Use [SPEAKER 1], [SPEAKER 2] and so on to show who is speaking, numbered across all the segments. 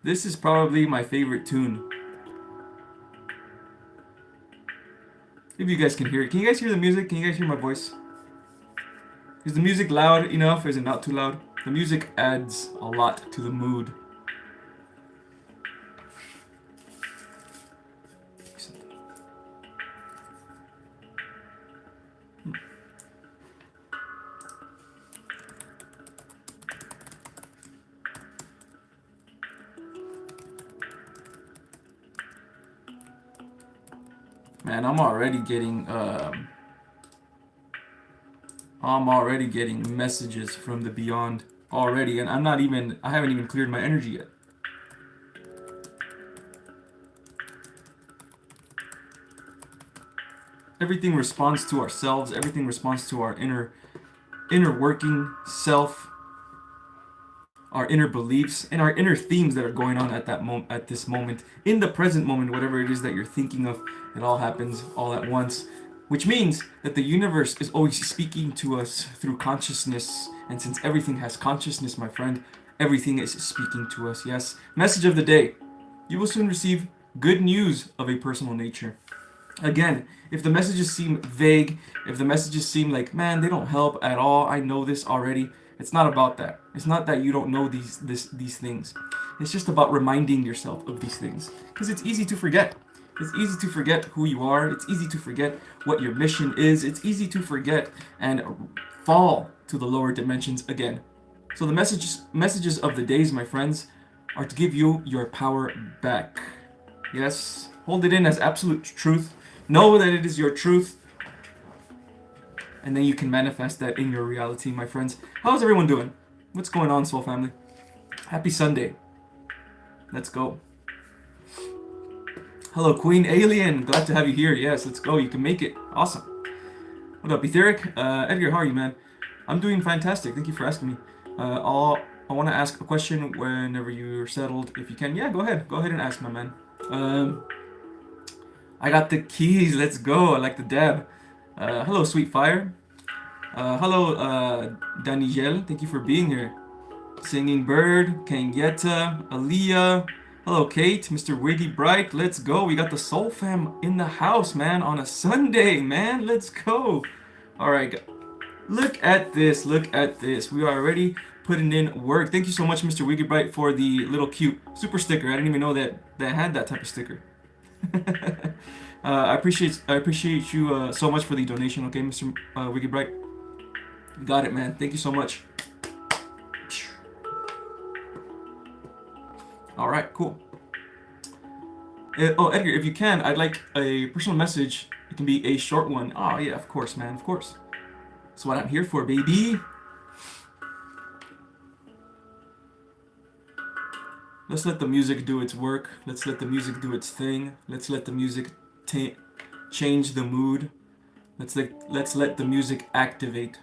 [SPEAKER 1] This is probably my favorite tune. If you guys can hear it. Can you guys hear the music? Can you guys hear my voice? Is the music loud enough? Is it not too loud? The music adds a lot to the mood. Man, I'm already getting messages from the beyond already, and I haven't even cleared my energy yet. Everything responds to ourselves, everything responds to our inner working self, our inner beliefs, and our inner themes that are going on at this moment, in the present moment, whatever it is that you're thinking of, it all happens all at once. Which means that the universe is always speaking to us through consciousness, and since everything has consciousness, my friend, everything is speaking to us. Yes. Message of the day. You will soon receive good news of a personal nature. Again, if the messages seem vague, if the messages seem like, man, they don't help at all, I know this already, it's not about that. It's not that you don't know these things. It's just about reminding yourself of these things. Because it's easy to forget. It's easy to forget who you are. It's easy to forget what your mission is. It's easy to forget and fall to the lower dimensions again. So the messages of the days, my friends, are to give you your power back. Yes, hold it in as absolute truth. Know that it is your truth, and then you can manifest that in your reality, my friends. How's everyone doing? What's going on, Soul Family? Happy Sunday. Let's go. Hello, Queen Alien. Glad to have you here. Yes, let's go. You can make it. Awesome. What up, Etheric? Edgar, how are you, man? I'm doing fantastic. Thank you for asking me. I want to ask a question whenever you're settled. If you can, yeah, go ahead. Go ahead and ask, my man. I got the keys. Let's go. I like the dab. Hello, Sweet Fire. Hello, Daniel. Thank you for being here. Singing Bird, Kangetta, Aaliyah. Hello, Kate, Mr. Wiggy Brite. Let's go. We got the Soul Fam in the house, man, on a Sunday, man. Let's go. All right. Look at this. Look at this. We are already putting in work. Thank you so much, Mr. Wiggy Brite, for the little cute super sticker. I didn't even know that had that type of sticker. I appreciate you so much for the donation. Okay, Mr. Wiggy Bright. Got it, man. Thank you so much. All right, cool. Oh, Edgar, if you can, I'd like a personal message. It can be a short one. Oh yeah, of course, man. Of course. That's what I'm here for, baby. Let's let the music do its work. Let's let the music do its thing. Let's let the music change the mood. Let's let the music activate.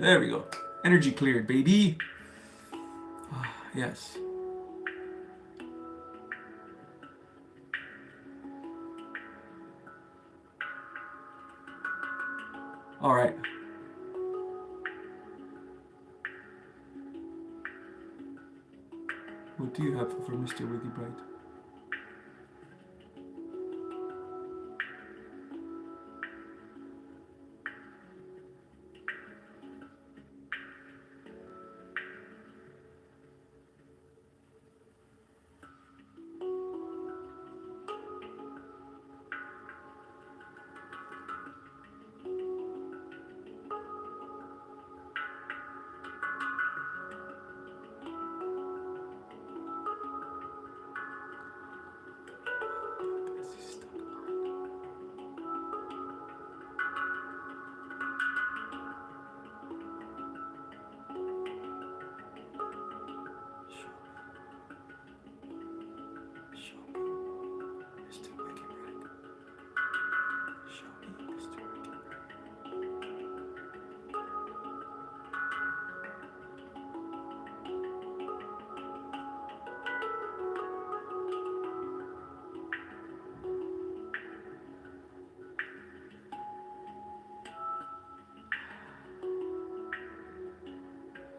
[SPEAKER 1] There we go. Energy cleared, baby. Yes. All right. What do you have for Mr. Wiggy Bright?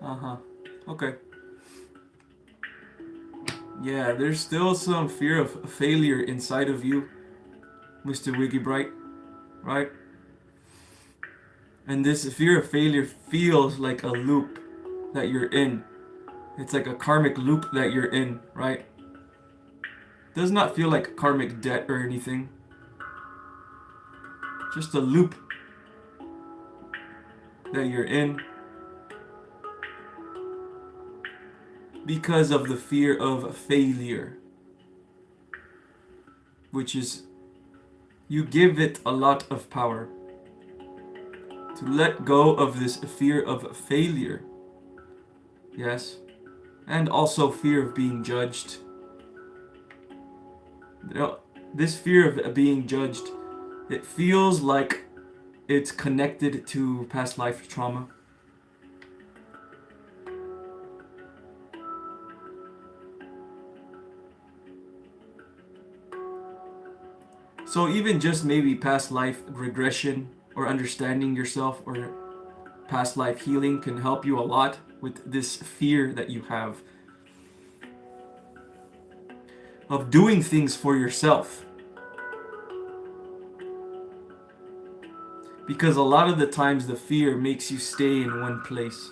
[SPEAKER 1] Uh-huh. Okay. Yeah, there's still some fear of failure inside of you, Mr. Wiggy Brite, right? And this fear of failure feels like a loop that you're in. It's like a karmic loop that you're in, right? Does not feel like karmic debt or anything. Just a loop that you're in because of the fear of failure, which is you give it a lot of power. To let go of this fear of failure, yes, and also fear of being judged. This fear of being judged, it feels like it's connected to past life trauma. So even just maybe past life regression or understanding yourself or past life healing can help you a lot with this fear that you have of doing things for yourself. Because a lot of the times the fear makes you stay in one place.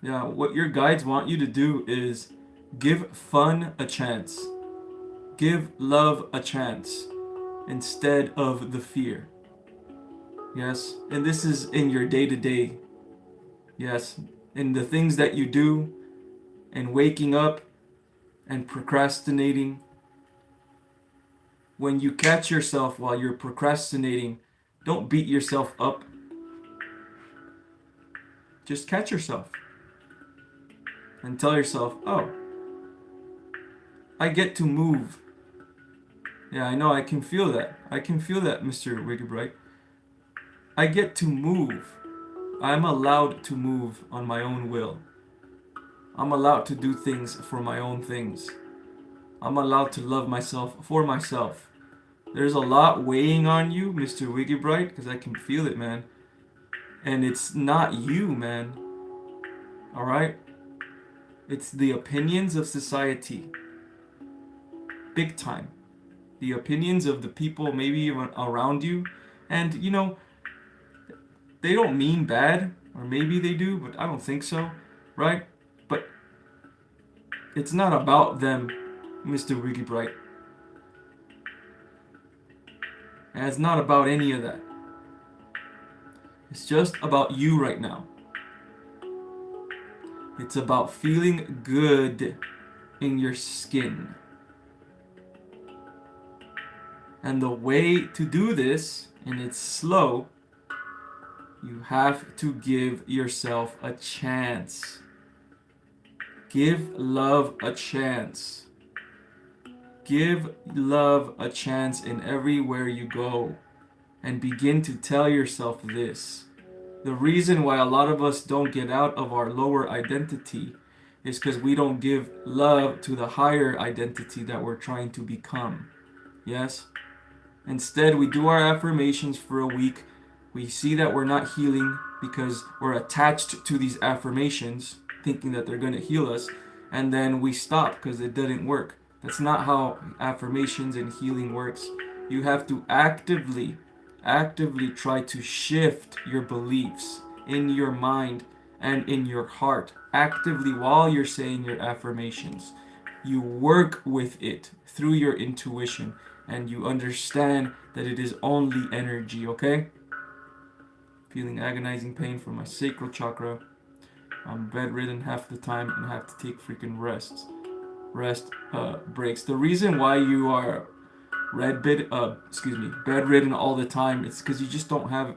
[SPEAKER 1] Yeah, what your guides want you to do is give fun a chance. Give love a chance instead of the fear. Yes, and this is in your day-to-day. Yes, in the things that you do, and waking up and procrastinating. When you catch yourself while you're procrastinating, don't beat yourself up. Just catch yourself and tell yourself, oh, I get to move. Yeah, I know, I can feel that. I can feel that, Mr. Wiggy Brite. I get to move. I'm allowed to move on my own will. I'm allowed to do things for my own things. I'm allowed to love myself for myself. There's a lot weighing on you, Mr. Wiggy Brite, because I can feel it, man. And it's not you, man. Alright? It's the opinions of society. Big time. The opinions of the people maybe around you. And, you know, they don't mean bad, or maybe they do, but I don't think so, right? But it's not about them, Mr. Wiggy Brite. And it's not about any of that. It's just about you right now. It's about feeling good in your skin. And the way to do this, and it's slow, you have to give yourself a chance. Give love a chance. Give love a chance in everywhere you go. And begin to tell yourself this. The reason why a lot of us don't get out of our lower identity is because we don't give love to the higher identity that we're trying to become. Yes? Instead, we do our affirmations for a week. We see that we're not healing because we're attached to these affirmations, thinking that they're going to heal us, and then we stop because it didn't work. That's not how affirmations and healing works. You have to actively try to shift your beliefs in your mind and in your heart. Actively while you're saying your affirmations. You work with it through your intuition and you understand that it is only energy, okay? Feeling agonizing pain from my sacral chakra. I'm bedridden half the time and have to take freaking rest breaks. The reason why you are bedridden all the time, it's because you just don't have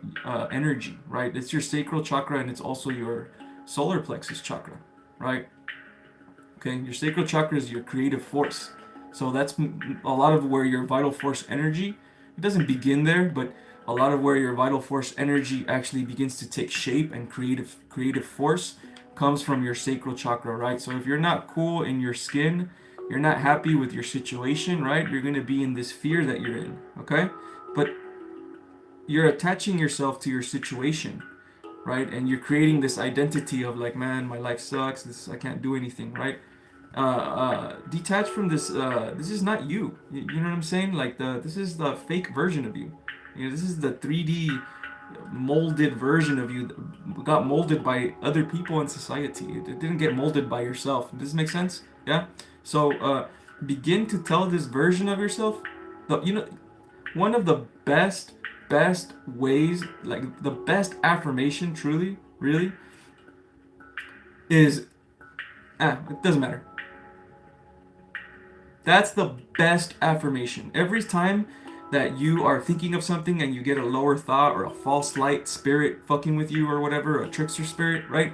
[SPEAKER 1] energy, right? It's your sacral chakra and it's also your solar plexus chakra, right? Okay, your sacral chakra is your creative force. So that's a lot of where your vital force energy, it doesn't begin there, but a lot of where your vital force energy actually begins to take shape and creative force comes from your sacral chakra, right? So if you're not cool in your skin, you're not happy with your situation, right? You're going to be in this fear that you're in, okay? But you're attaching yourself to your situation, right? And you're creating this identity of like, man, my life sucks. I can't do anything, right? Detach from this. This is not you. You know what I'm saying? Like this is the fake version of you. You know, this is the 3D molded version of you that got molded by other people in society. It didn't get molded by yourself. Does this make sense? Yeah. So begin to tell this version of yourself. One of the best ways, like the best affirmation, truly, really, is it doesn't matter. That's the best affirmation. Every time that you are thinking of something and you get a lower thought or a false light spirit fucking with you or whatever, a trickster spirit, right?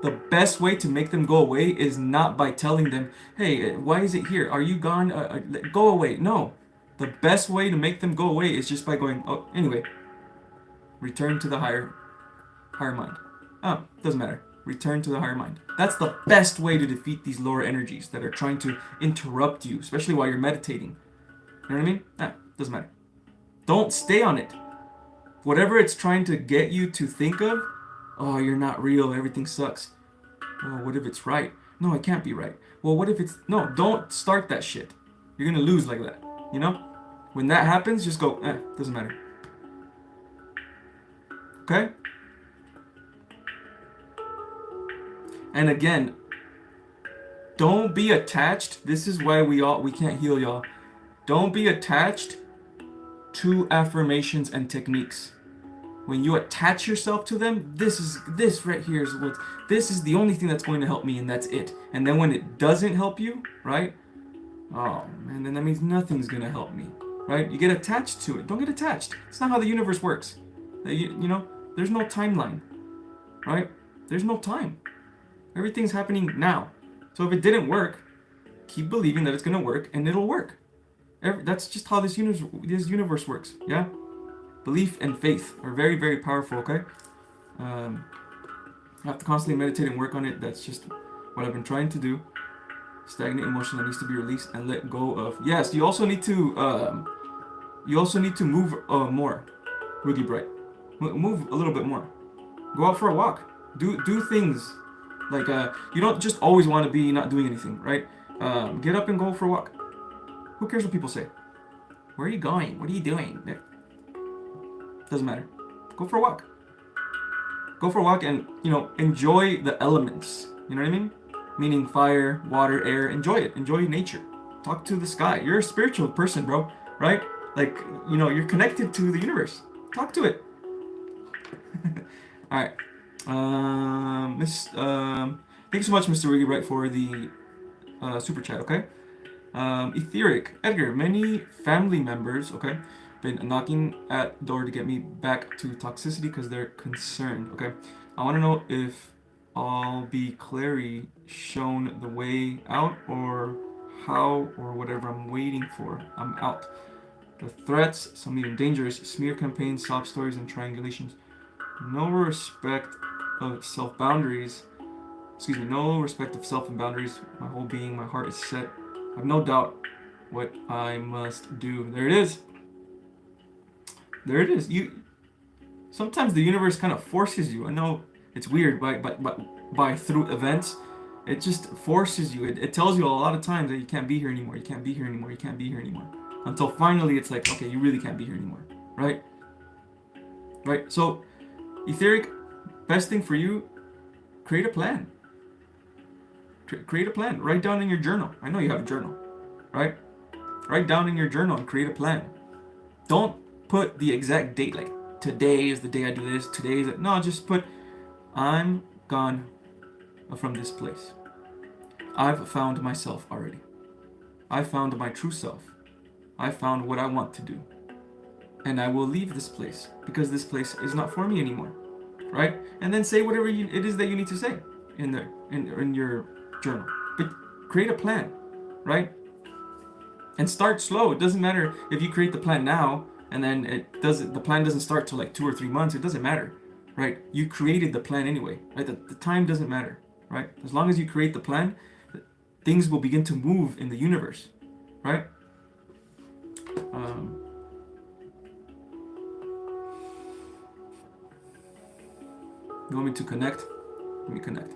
[SPEAKER 1] The best way to make them go away is not by telling them, hey, why is it here? Are you gone? Go away. No. The best way to make them go away is just by going, oh, anyway, return to the higher mind. Oh, doesn't matter. Return to the higher mind. That's the best way to defeat these lower energies that are trying to interrupt you, especially while you're meditating. You know what I mean? Doesn't matter. Don't stay on it. Whatever it's trying to get you to think of, oh, you're not real, everything sucks. Oh, what if it's right? No, it can't be right. Well, what if it's... No, don't start that shit. You're gonna lose like that, you know? When that happens, just go, doesn't matter. Okay? And again, don't be attached. This is why we can't heal, y'all. Don't be attached to affirmations and techniques. When you attach yourself to them, this right here is what, this is the only thing that's going to help me, and that's it. And then when it doesn't help you, right? Oh man, then that means nothing's gonna help me, right? You get attached to it. Don't get attached. It's not how the universe works. You know, there's no timeline, right? There's no time. Everything's happening now. So if it didn't work, keep believing that it's gonna work, and it'll work. That's just how this universe works. Yeah. Belief and faith are very, very powerful, okay? I have to constantly meditate and work on it. That's just what I've been trying to do. Stagnant emotion that needs to be released and let go of. Yes, you also need to move more. Wiggy Brite. Move a little bit more. Go out for a walk. Do things. Like, you don't just always want to be not doing anything, right? Get up and go for a walk. Who cares what people say? Where are you going? What are you doing? Doesn't matter. Go for a walk. Go for a walk and, enjoy the elements. You know what I mean? Meaning fire, water, air. Enjoy it. Enjoy nature. Talk to the sky. You're a spiritual person, bro. Right? Like, you're connected to the universe. Talk to it. Alright. Thank you so much, Mr. Wiggy Brite, for the super chat, okay? Etheric, Edgar, many family members, okay, been knocking at the door to get me back to toxicity because they're concerned, okay? I want to know if I'll be clearly shown the way out or how or whatever I'm waiting for. I'm out. The threats, some even dangerous, smear campaigns, sob stories, and triangulations. No respect of self-boundaries. No respect of self and boundaries. My whole being, my heart is set. I have no doubt what I must do. There it is. There it is. Sometimes the universe kind of forces you. I know it's weird, by through events, it just forces you. It tells you a lot of times that you can't be here anymore. You can't be here anymore. You can't be here anymore. Until finally it's like, okay, you really can't be here anymore. Right? Right? So, Etheric, best thing for you, create a plan. Create a plan. Write down in your journal. I know you have a journal, right? Write down in your journal and create a plan. Don't put the exact date, like today is the day I do this. Today is no. Just put I'm gone from this place. I've found myself already. I found my true self. I found what I want to do, and I will leave this place because this place is not for me anymore, right? And then say whatever it is that you need to say in there in your journal, but create a plan, right? And start slow. It doesn't matter if you create the plan now and then the plan doesn't start till like 2 or 3 months. It doesn't matter, right? You created the plan anyway, right? The time doesn't matter, right? As long as you create the plan, things will begin to move in the universe, right? Um, you want me to connect? Let me connect.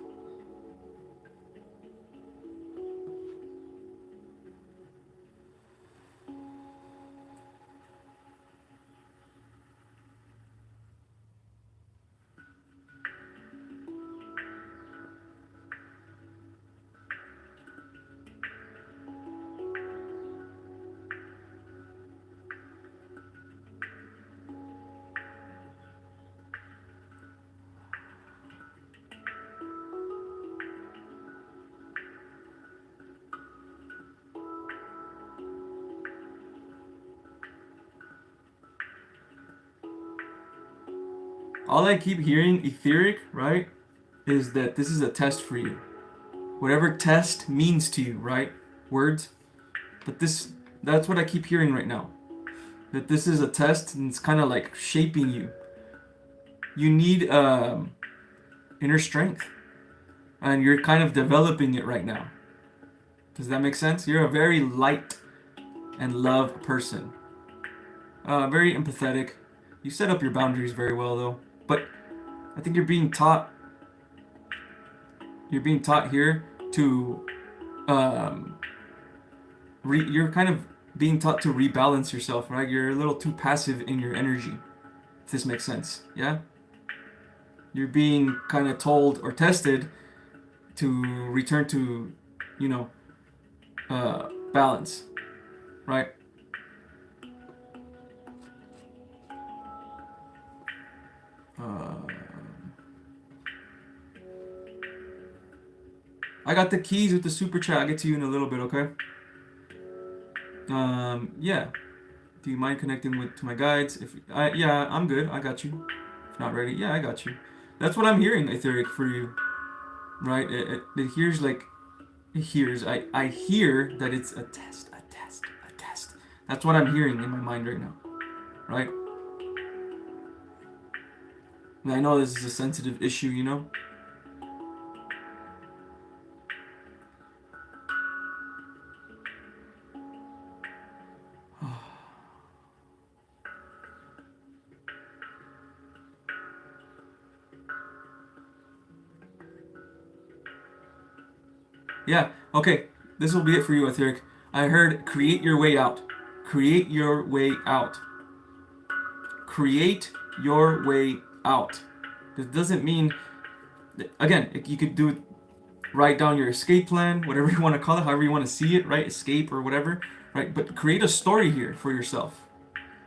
[SPEAKER 1] All I keep hearing, etheric, right, is that this is a test for you. Whatever test means to you, right? Words. But that's what I keep hearing right now. That this is a test and it's kind of like shaping you. You need inner strength. And you're kind of developing it right now. Does that make sense? You're a very light and love person. Very empathetic. You set up your boundaries very well though. But I think you're being taught here to you're kind of being taught to rebalance yourself, right? You're a little too passive in your energy. If this makes sense, yeah? You're being kind of told or tested to return to, you know, balance, right? I got the keys with the super chat. I'll get to you in a little bit, okay? Yeah. Do you mind connecting to my guides? Yeah, I'm good. I got you. If not ready, yeah, I got you. That's what I'm hearing, Etheric, for you, right? It hears like it hears. I hear that it's a test, a test, a test. That's what I'm hearing in my mind right now, right? And I know this is a sensitive issue, you know. Yeah, okay. This will be it for you, Etheric. I heard create your way out. Create your way out. Create your way out. This doesn't mean, again, you could do it, write down your escape plan, whatever you want to call it, however you want to see it, right? Escape or whatever, right? But create a story here for yourself.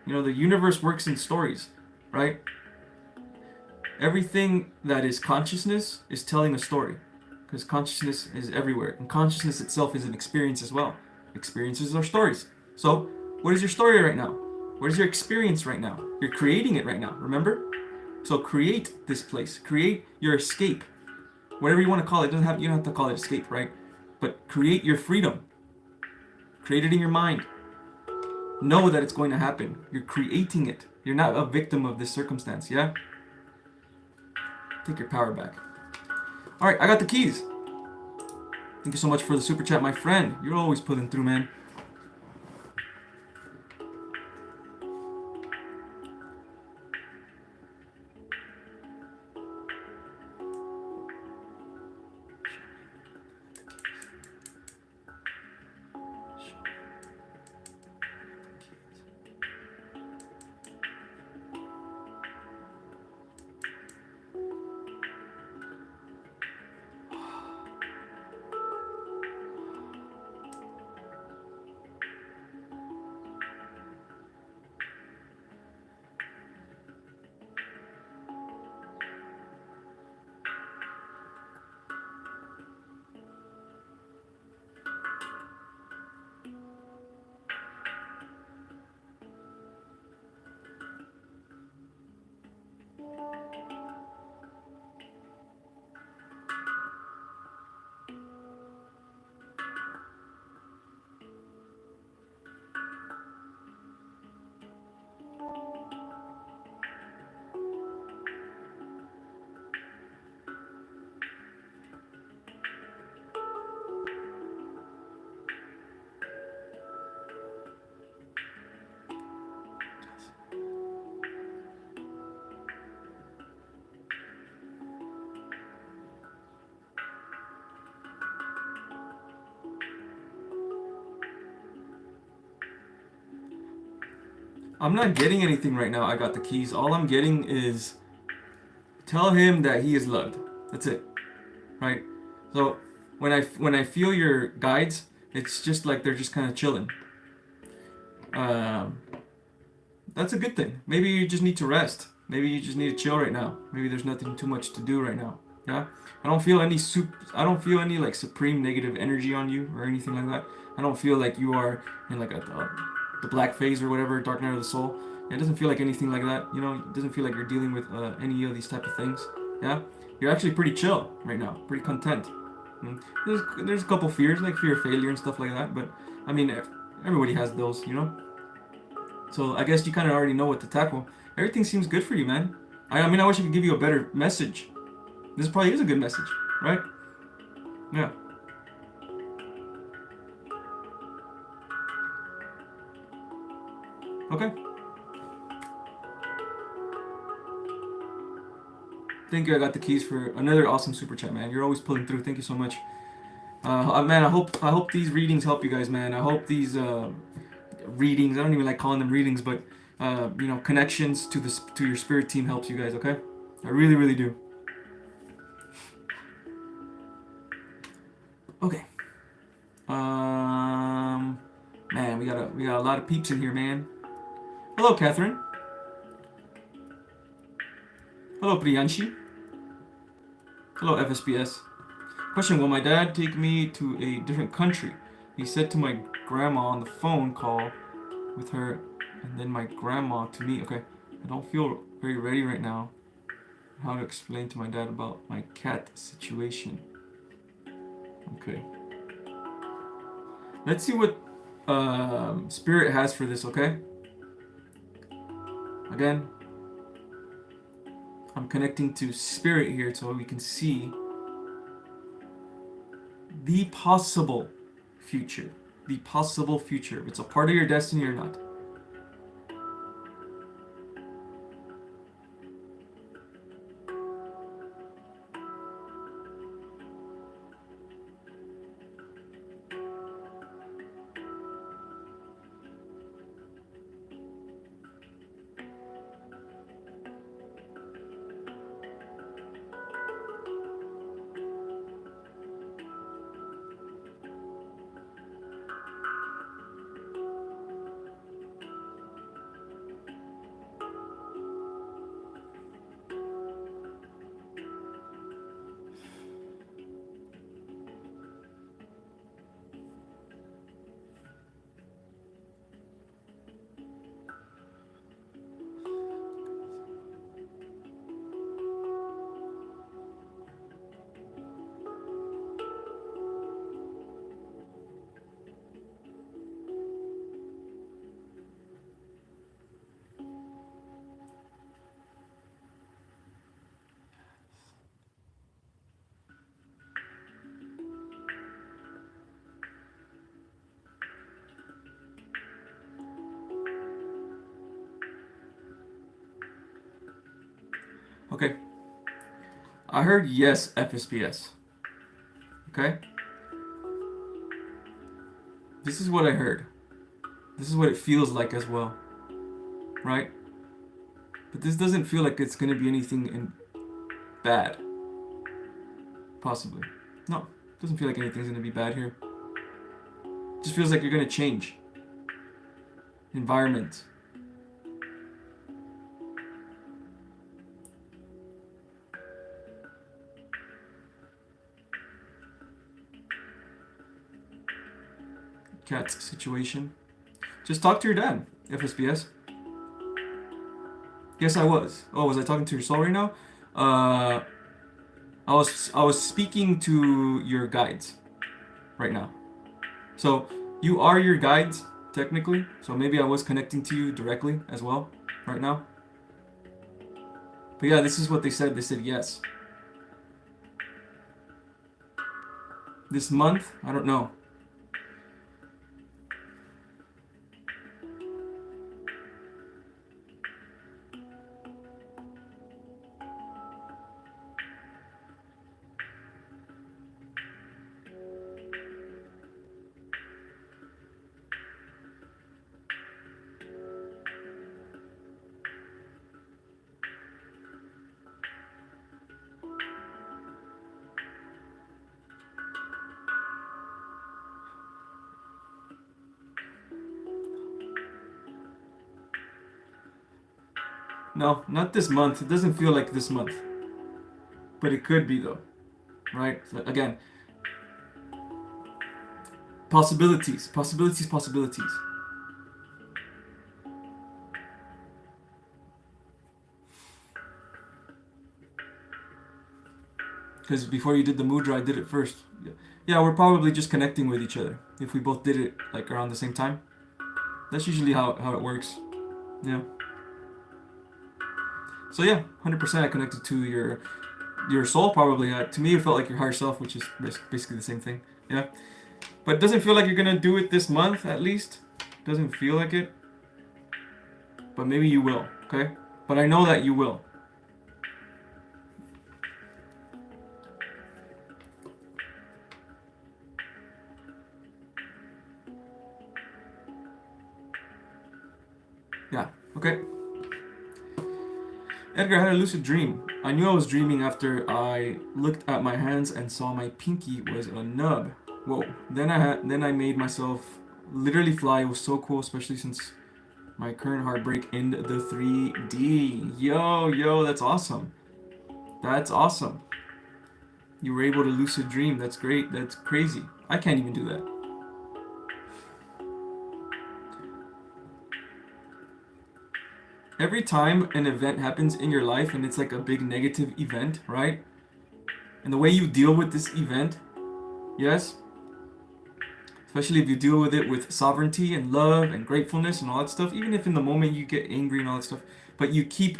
[SPEAKER 1] You know, the universe works in stories, right? Everything that is consciousness is telling a story. Because consciousness is everywhere. And consciousness itself is an experience as well. Experiences are stories. So, what is your story right now? What is your experience right now? You're creating it right now, remember? So create this place. Create your escape. Whatever you want to call it. You don't have to call it escape, right? But create your freedom. Create it in your mind. Know that it's going to happen. You're creating it. You're not a victim of this circumstance, yeah? Take your power back. Alright, I got the keys. Thank you so much for the super chat, my friend. You're always pulling through, man. I'm not getting anything right now. I got the keys. All I'm getting is tell him that he is loved. That's it, right? So when I feel your guides, it's just like they're just kind of chilling. Um, that's a good thing. Maybe you just need to rest. Maybe you just need to chill right now. Maybe there's nothing too much to do right now. Yeah. I don't feel any like supreme negative energy on you or anything like that. I don't feel like you are in like the black phase or whatever, dark night of the soul. It doesn't feel like anything like that. You know, it doesn't feel like you're dealing with any of these type of things. Yeah. You're actually pretty chill right now, pretty content. There's a couple fears, like fear of failure and stuff like that, but I mean, everybody has those, you know? So I guess you kind of already know what to tackle. Everything seems good for you, man. I mean, I wish I could give you a better message. This probably is a good message, right? Yeah. Okay. Thank you. I got the keys for another awesome super chat, man. You're always pulling through. Thank you so much. Man, I hope these readings help you guys, man. I hope these readings. I don't even like calling them readings, but you know, connections to your spirit team helps you guys. Okay, I really, really do. Okay. Man, we got a lot of peeps in here, man. Hello, Catherine. Hello, Priyanshi. Hello, FSPS. Question: will my dad take me to a different country? He said to my grandma on the phone call with her, and then my grandma to me. Okay, I don't feel very ready right now. How to explain to my dad about my cat situation. Okay. Let's see what Spirit has for this, okay? Again, I'm connecting to Spirit here so we can see the possible future. The possible future. If it's a part of your destiny or not. Okay. I heard yes, FSPS. Okay? This is what I heard. This is what it feels like as well. Right? But this doesn't feel like it's going to be anything bad. Possibly. No. Doesn't feel like anything's going to be bad here. It just feels like you're going to change. Environment. Cat's situation. Just talk to your dad, FSBS. Yes, I was. Oh, was I talking to your soul right now? I was speaking to your guides right now. So you are your guides technically. So maybe I was connecting to you directly as well right now. But yeah, this is what they said. They said yes. This month, I don't know. No, not this month. It doesn't feel like this month. But it could be though. Right? So again, possibilities, possibilities, possibilities. Because before you did the Mudra, I did it first. Yeah, we're probably just connecting with each other. If we both did it like around the same time. That's usually how it works. Yeah. So yeah, 100% I connected to your soul probably. To me, it felt like your higher self, which is basically the same thing. Yeah. But it doesn't feel like you're gonna do it this month, at least. Doesn't feel like it. But maybe you will, okay? But I know that you will. Yeah, okay. Edgar, I had a lucid dream. I knew I was dreaming after I looked at my hands and saw my pinky was a nub. Whoa. Then I made myself literally fly. It was so cool, especially since my current heartbreak in the 3D. Yo, that's awesome. That's awesome. You were able to lucid dream. That's great. That's crazy. I can't even do that. Every time an event happens in your life and it's like a big negative event, right? And the way you deal with this event, yes, especially if you deal with it with sovereignty and love and gratefulness and all that stuff, even if in the moment you get angry and all that stuff, but you keep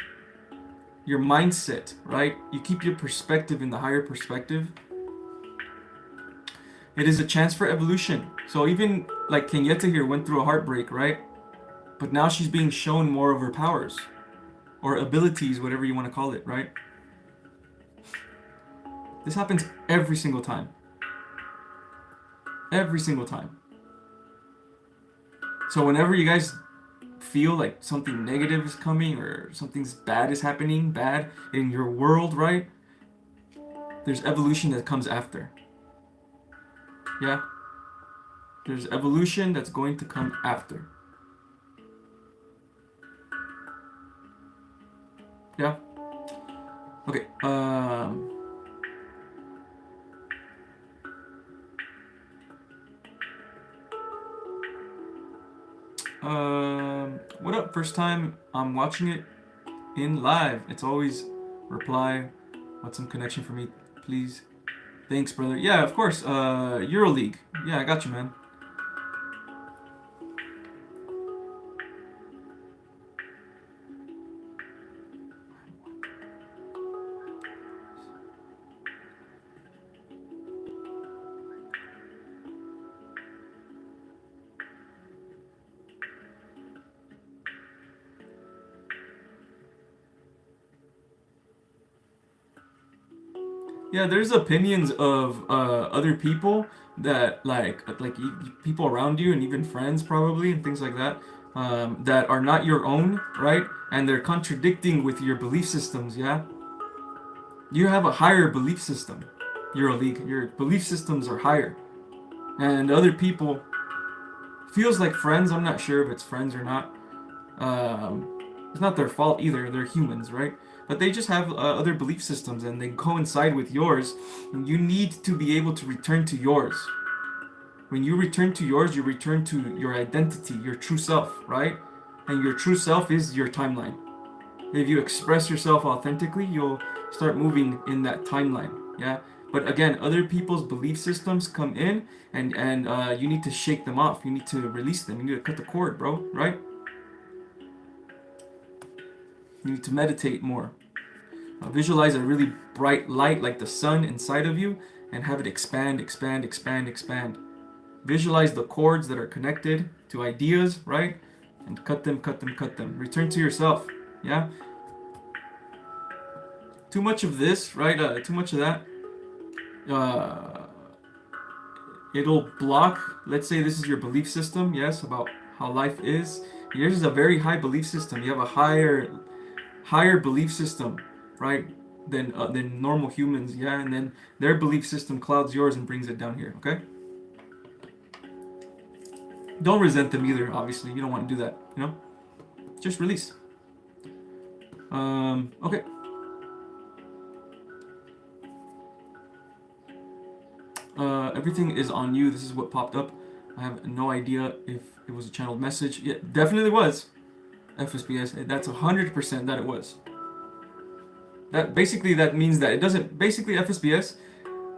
[SPEAKER 1] your mindset, right? You keep your perspective in the higher perspective. It is a chance for evolution. So even like Kenetta here went through a heartbreak, right? But now she's being shown more of her powers or abilities, whatever you want to call it, right? This happens every single time. Every single time. So whenever you guys feel like something negative is coming or something's bad is happening, bad in your world, right? There's evolution that comes after. Yeah? There's evolution that's going to come after. Yeah? Okay, what up? First time I'm watching it in live. It's always reply. Want some connection for me, please? Thanks, brother. Yeah, of course. EuroLeague. Yeah, I got you, man. Yeah, there's opinions of other people that like people around you and even friends probably and things like that that are not your own, right? And they're contradicting with your belief systems. Yeah, you have a higher belief system. You're a league. Your belief systems are higher, and other people feels like friends. I'm not sure if it's friends or not. It's not their fault either. They're humans, right? But they just have other belief systems and they coincide with yours. And you need to be able to return to yours. When you return to yours, you return to your identity, your true self, right? And your true self is your timeline. If you express yourself authentically, you'll start moving in that timeline, yeah? But again, other people's belief systems come in and you need to shake them off. You need to release them. You need to cut the cord, bro, right? You need to meditate more. Visualize a really bright light like the sun inside of you and have it expand, expand, expand, expand. Visualize the cords that are connected to ideas, right? And cut them, cut them, cut them. Return to yourself, yeah? Too much of this, right? Too much of that. It'll block, let's say this is your belief system, yes, about how life is. Yours is a very high belief system. You have a higher belief system, right, than normal humans, yeah, and then their belief system clouds yours and brings it down here, okay? Don't resent them either, obviously. You don't want to do that, you know? Just release. Okay. Everything is on you. This is what popped up. I have no idea if it was a channeled message. Yeah, definitely was. FSBS. That's 100% that it was. That basically that means that it doesn't. Basically, FSBS.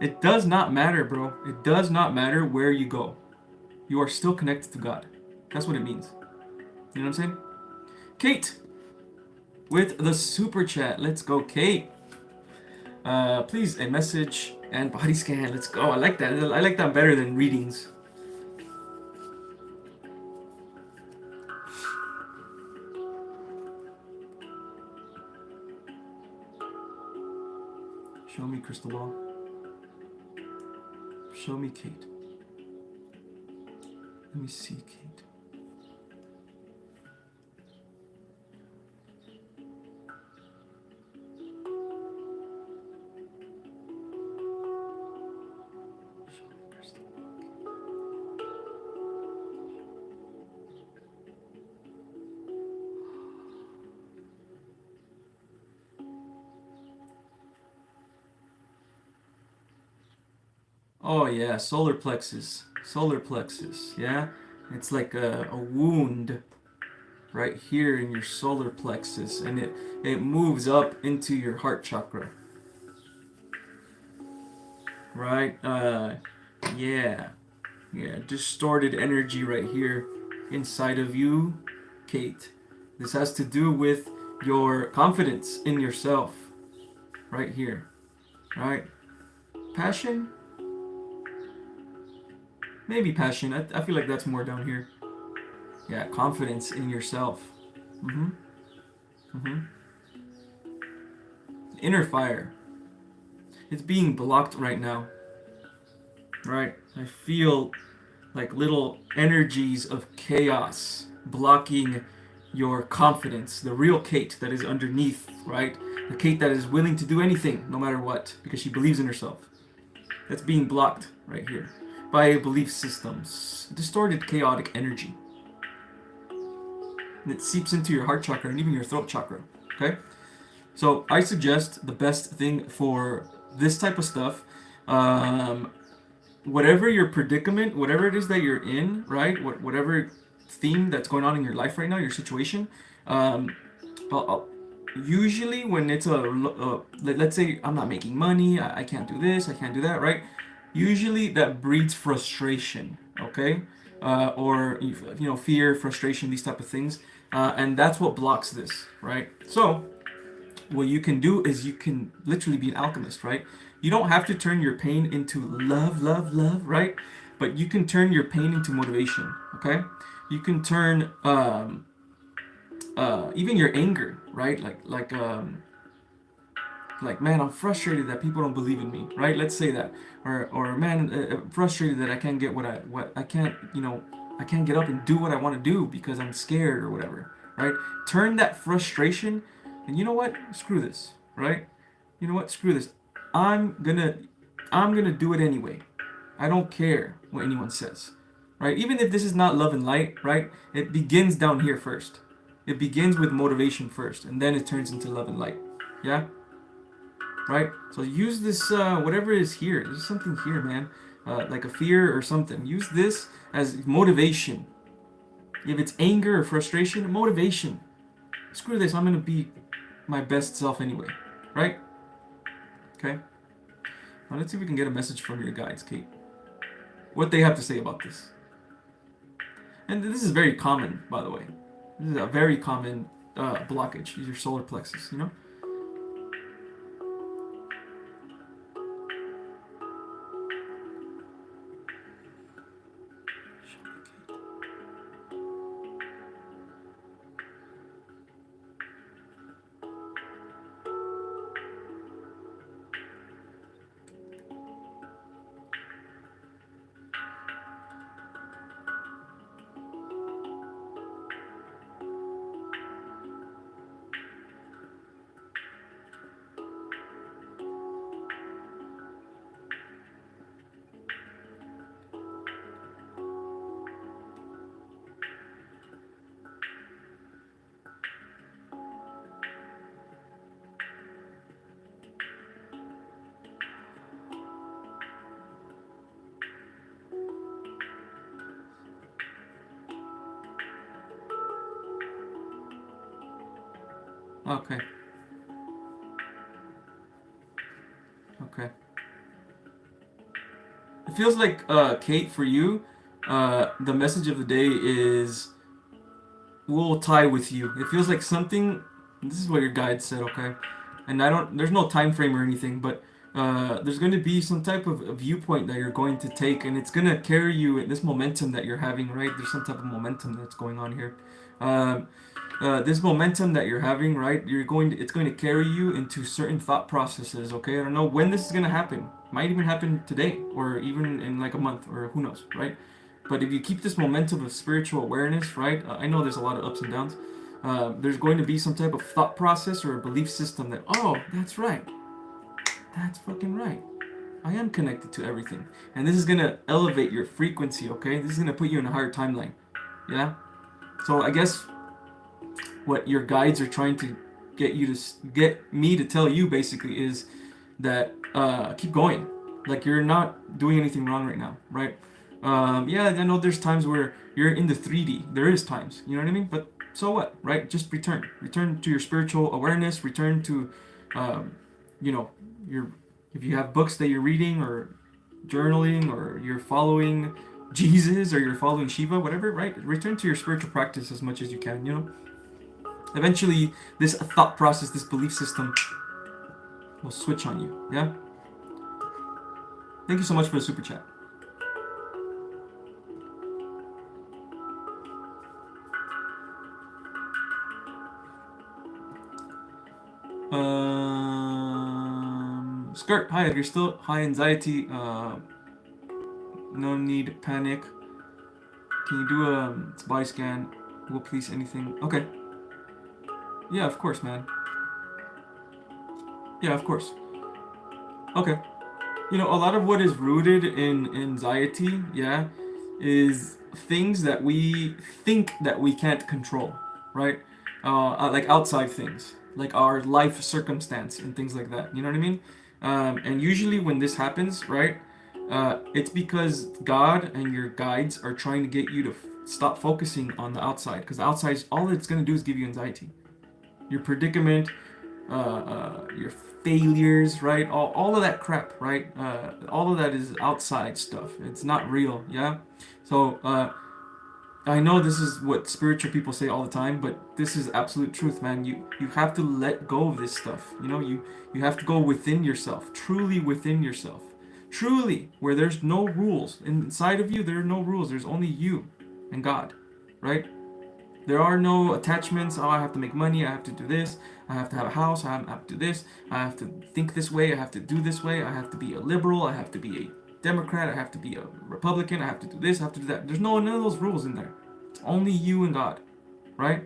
[SPEAKER 1] It does not matter, bro. It does not matter where you go. You are still connected to God. That's what it means. You know what I'm saying? Kate with the super chat. Let's go, Kate. Please a message and body scan. Let's go. I like that. I like that better than readings. Show me crystal ball. Show me Kate. Let me see Kate. Show me crystal ball. Oh yeah, solar plexus. Solar plexus, yeah? It's like a wound right here in your solar plexus, and it moves up into your heart chakra. Right? Yeah. Yeah, distorted energy right here inside of you, Kate. This has to do with your confidence in yourself. Right here. Right? Passion? Maybe passion. I feel like that's more down here. Yeah, confidence in yourself. Mm-hmm. Mm-hmm. Inner fire. It's being blocked right now. Right? I feel like little energies of chaos blocking your confidence. The real Kate that is underneath, right? The Kate that is willing to do anything, no matter what, because she believes in herself. That's being blocked right here by belief systems. Distorted, chaotic energy. And it seeps into your heart chakra and even your throat chakra. Okay? So I suggest the best thing for this type of stuff, whatever your predicament, whatever it is that you're in, right? Whatever theme that's going on in your life right now, your situation, usually when it's let's say I'm not making money, I can't do this, I can't do that, right? Usually that breeds frustration, okay? Or fear, frustration, these type of things, and that's what blocks this, right? So what you can do is you can literally be an alchemist, right? You don't have to turn your pain into love, right? But you can turn your pain into motivation, okay? You can turn even your anger, right? Like man, I'm frustrated that people don't believe in me, right? Let's say that, or man, frustrated that I can't get what I can't, I can't get up and do what I want to do because I'm scared or whatever, right? Turn that frustration, and you know what? Screw this, right? You know what? Screw this. I'm gonna, I'm gonna do it anyway. I don't care what anyone says, right? Even if this is not love and light, right? It begins down here first. It begins with motivation first, and then it turns into love and light. Yeah? Right? So use this, whatever is here. There's something here, man. Like a fear or something. Use this as motivation. If it's anger or frustration, motivation. Screw this, I'm going to be my best self anyway. Right? Okay? Now let's see if we can get a message from your guides, Kate. What they have to say about this. And this is very common, by the way. This is a very common blockage. Your solar plexus, you know? Okay. Okay. It feels like, Kate, for you, the message of the day is will tie with you. It feels like something. This is what your guide said, okay? And I don't. There's no time frame or anything, but there's going to be some type of a viewpoint that you're going to take, and it's going to carry you in this momentum that you're having, right? There's some type of momentum that's going on here. Um, this momentum that you're having, right? It's going to carry you into certain thought processes, okay? I don't know when this is going to happen. Might even happen today, or even in like a month, or who knows, right? But if you keep this momentum of spiritual awareness, right? I know there's a lot of ups and downs. There's going to be some type of thought process or a belief system that, oh, that's right. That's fucking right. I am connected to everything. And this is going to elevate your frequency, okay? This is going to put you in a higher timeline. Yeah? So I guess what your guides are trying to get me to tell you basically is that keep going. Like you're not doing anything wrong right now, right? Yeah, I know there's times where you're in the 3D. There is times, you know what I mean? But so what, right? Just return to your spiritual awareness. Return to, you know, your if you have books that you're reading or journaling or you're following Jesus or you're following Shiva, whatever, right? Return to your spiritual practice as much as you can, you know? Eventually, this thought process, this belief system will switch on you, yeah? Thank you so much for the super chat. Skirt, hi, if you're still high anxiety, no need to panic. Can you do a body scan? Will please anything? Okay. Yeah, of course, man. Yeah, of course. Okay. You know, a lot of what is rooted in anxiety, yeah, is things that we think that we can't control, right? Like outside things, like our life circumstance and things like that. You know what I mean? And usually when this happens, right, it's because God and your guides are trying to get you to stop focusing on the outside, because the outside, all it's going to do is give you anxiety. Your predicament, your failures, right? All of that crap, right? All of that is outside stuff. It's not real, yeah? So, I know this is what spiritual people say all the time, but this is absolute truth, man. You have to let go of this stuff. You know, you have to go within yourself, truly within yourself. Truly, where there's no rules. Inside of you, there are no rules. There's only you and God, right? There are no attachments. Oh, I have to make money. I have to do this. I have to have a house. I have to do this. I have to think this way. I have to do this way. I have to be a liberal. I have to be a Democrat. I have to be a Republican. I have to do this. I have to do that. There's none of those rules in there. It's only you and God, right?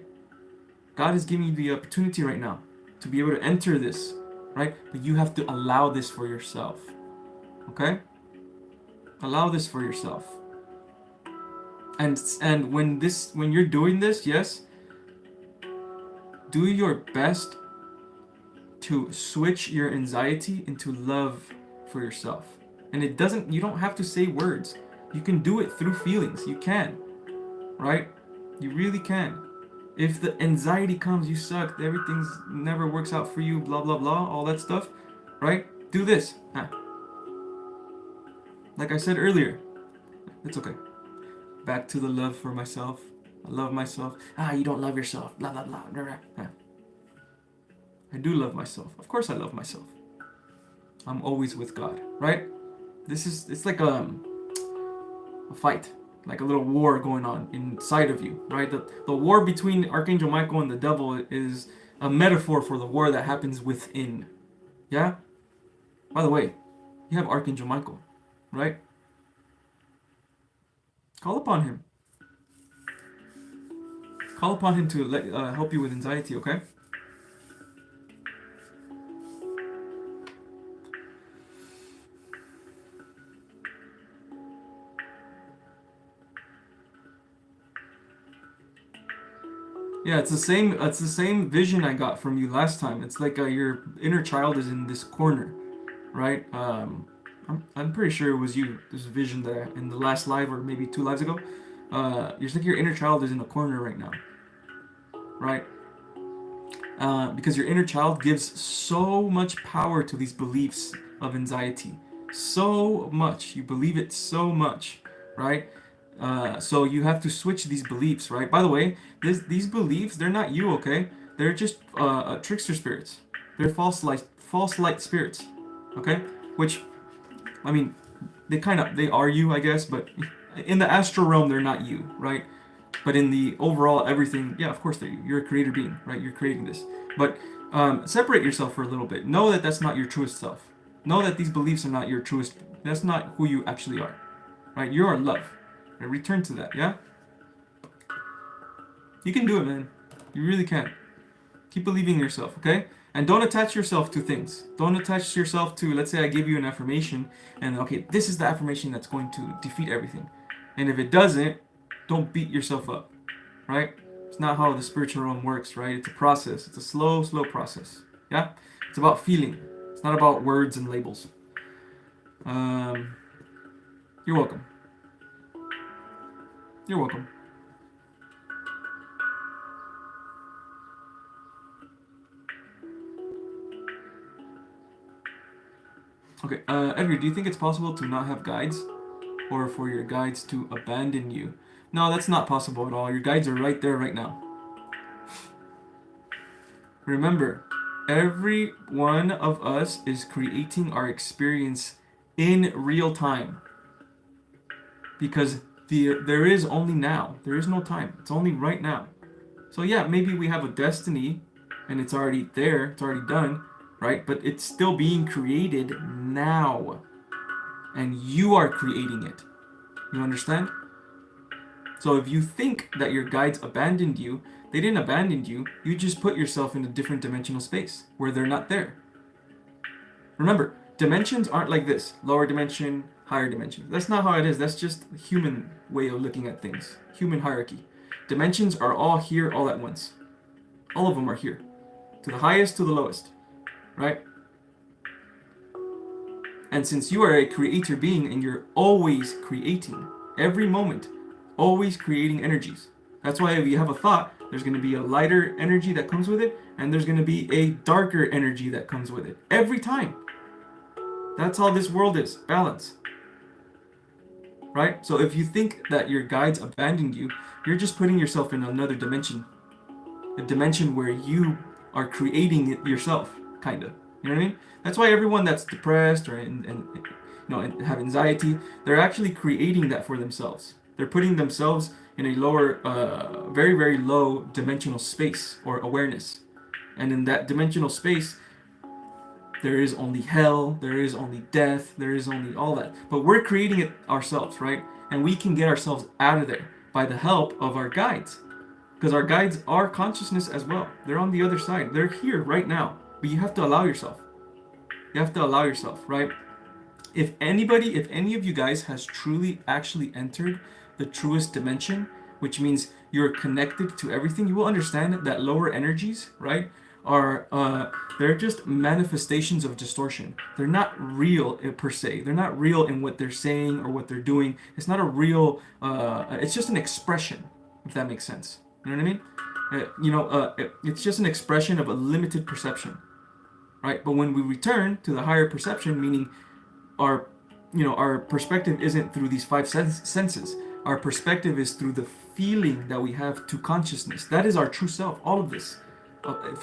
[SPEAKER 1] God is giving you the opportunity right now to be able to enter this, right? But you have to allow this for yourself, okay? Allow this for yourself. And when you're doing this, yes, do your best to switch your anxiety into love for yourself. And you don't have to say words. You can do it through feelings. You can, right? You really can. If the anxiety comes, you suck, everything's never works out for you, blah blah blah, all that stuff, right? Do this. Like I said earlier, it's okay. Back to the love for myself. I love myself. You don't love yourself. Blah, blah, blah. Blah, blah. I do love myself. Of course I love myself. I'm always with God, right? It's like a fight, like a little war going on inside of you, right? The war between Archangel Michael and the devil is a metaphor for the war that happens within. Yeah? By the way, you have Archangel Michael, right? Call upon him. Call upon him to help you with anxiety, okay? Yeah, it's the same vision I got from you last time. It's like your inner child is in this corner, right? I'm pretty sure it was you. This vision that in the last live or maybe 2 lives ago. It's like your inner child is in the corner right now, right? because your inner child gives so much power to these beliefs of anxiety. So much. You believe it so much, right? So you have to switch these beliefs, right? By the way, these beliefs, they're not you, okay? They're just trickster spirits. They're false light spirits, okay? Which, I mean, they are you, I guess, but in the astral realm, they're not you, right? But in the overall everything, yeah, of course they're you. You're a creator being, right? You're creating this. But separate yourself for a little bit. Know that that's not your truest self. Know that these beliefs are not your truest. That's not who you actually are, right? You are love. Right? Return to that, yeah? You can do it, man. You really can. Keep believing in yourself, okay? And don't attach yourself to things. Don't attach yourself to, let's say I give you an affirmation, and okay, this is the affirmation that's going to defeat everything. And if it doesn't, don't beat yourself up, right? It's not how the spiritual realm works, right? It's a process. It's a slow process, yeah? It's about feeling. It's not about words and labels. You're welcome. You're welcome. Okay, Edgar, do you think it's possible to not have guides? Or for your guides to abandon you? No, that's not possible at all. Your guides are right there right now. Remember, every one of us is creating our experience in real time. Because there is only now. There is no time. It's only right now. So yeah, maybe we have a destiny and it's already there, it's already done, right? But it's still being created now. And you are creating it. You understand? So if you think that your guides abandoned you, they didn't abandon you. You just put yourself in a different dimensional space where they're not there. Remember, dimensions aren't like this. Lower dimension, higher dimension. That's not how it is. That's just a human way of looking at things. Human hierarchy. Dimensions are all here all at once. All of them are here. To the highest to the lowest. Right? And since you are a creator being and you're always creating, every moment, always creating energies. That's why if you have a thought, there's going to be a lighter energy that comes with it, and there's going to be a darker energy that comes with it. Every time. That's how this world is. Balance. Right? So if you think that your guides abandoned you, you're just putting yourself in another dimension. A dimension where you are creating it yourself, kind of. You know what I mean? That's why everyone that's depressed or and have anxiety, they're actually creating that for themselves. They're putting themselves in a lower, very, very low dimensional space or awareness. And in that dimensional space, there is only hell, there is only death, there is only all that. But we're creating it ourselves, right? And we can get ourselves out of there by the help of our guides. Because our guides are consciousness as well. They're on the other side. They're here right now. But you have to allow yourself. You have to allow yourself, right? If any of you guys has truly actually entered the truest dimension, which means you're connected to everything, you will understand that lower energies, right, are they're just manifestations of distortion. They're not real per se. They're not real in what they're saying or what they're doing. It's not a real. It's just an expression, if that makes sense. You know what I mean? It's just an expression of a limited perception, right? But when we return to the higher perception, meaning our perspective isn't through these five senses. Our perspective is through the feeling that we have to consciousness. That is our true self. All of this,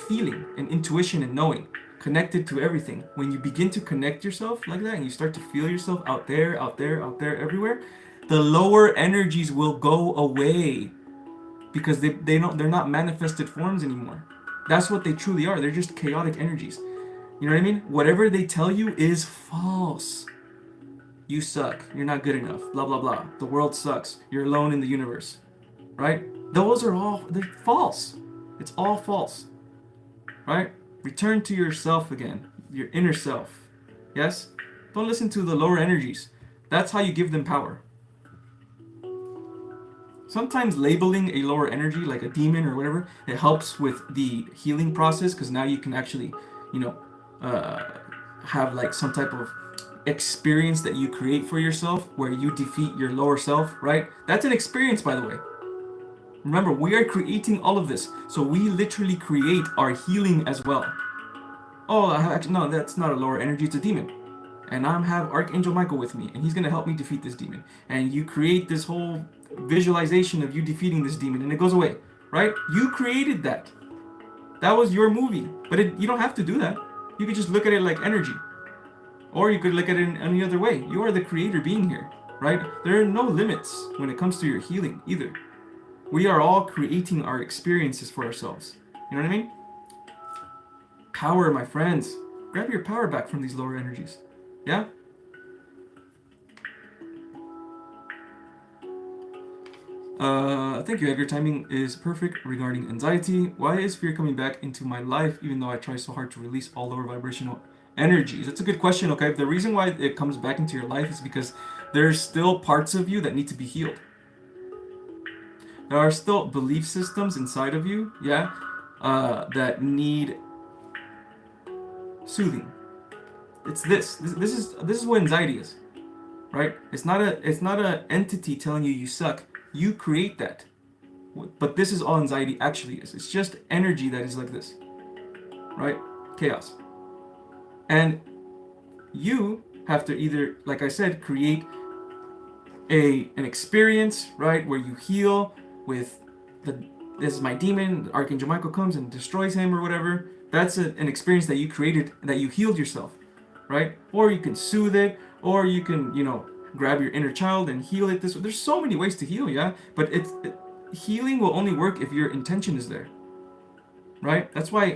[SPEAKER 1] feeling and intuition and knowing, connected to everything. When you begin to connect yourself like that, and you start to feel yourself out there, everywhere, the lower energies will go away because they're not manifested forms anymore. That's what they truly are. They're just chaotic energies. You know what I mean? Whatever they tell you is false. You suck. You're not good enough. Blah, blah, blah. The world sucks. You're alone in the universe. Right? Those are all, they're false. It's all false. Right? Return to yourself again. Your inner self. Yes? Don't listen to the lower energies. That's how you give them power. Sometimes labeling a lower energy, like a demon or whatever, it helps with the healing process, because now you can actually, have like some type of experience that you create for yourself where you defeat your lower self, right? That's an experience, by the way. Remember, we are creating all of this. So we literally create our healing as well. Oh, actually, no, that's not a lower energy, it's a demon. And I have Archangel Michael with me, and he's going to help me defeat this demon. And you create this whole visualization of you defeating this demon, and it goes away, right? You created that. That was your movie. But you don't have to do that. You could just look at it like energy. Or you could look at it in any other way. You are the creator being here, right? There are no limits when it comes to your healing either. We are all creating our experiences for ourselves. You know what I mean? Power, my friends. Grab your power back from these lower energies. Yeah? Thank you, Edgar. Timing is perfect regarding anxiety. Why is fear coming back into my life even though I try so hard to release all lower vibrational energies? That's a good question, okay? The reason why it comes back into your life is because there's still parts of you that need to be healed. There are still belief systems inside of you, yeah, that need soothing. It's this is what anxiety is, right? It's not a entity telling you suck. You create that. But this is all anxiety actually is. It's just energy that is like this, right? Chaos. And you have to either, like I said, create an experience, right, where you heal with this is my demon. Archangel Michael comes and destroys him or whatever. That's an experience that you created, that you healed yourself, right? Or you can soothe it, or you can, grab your inner child and heal it. There's so many ways to heal, yeah. But healing will only work if your intention is there, right? That's why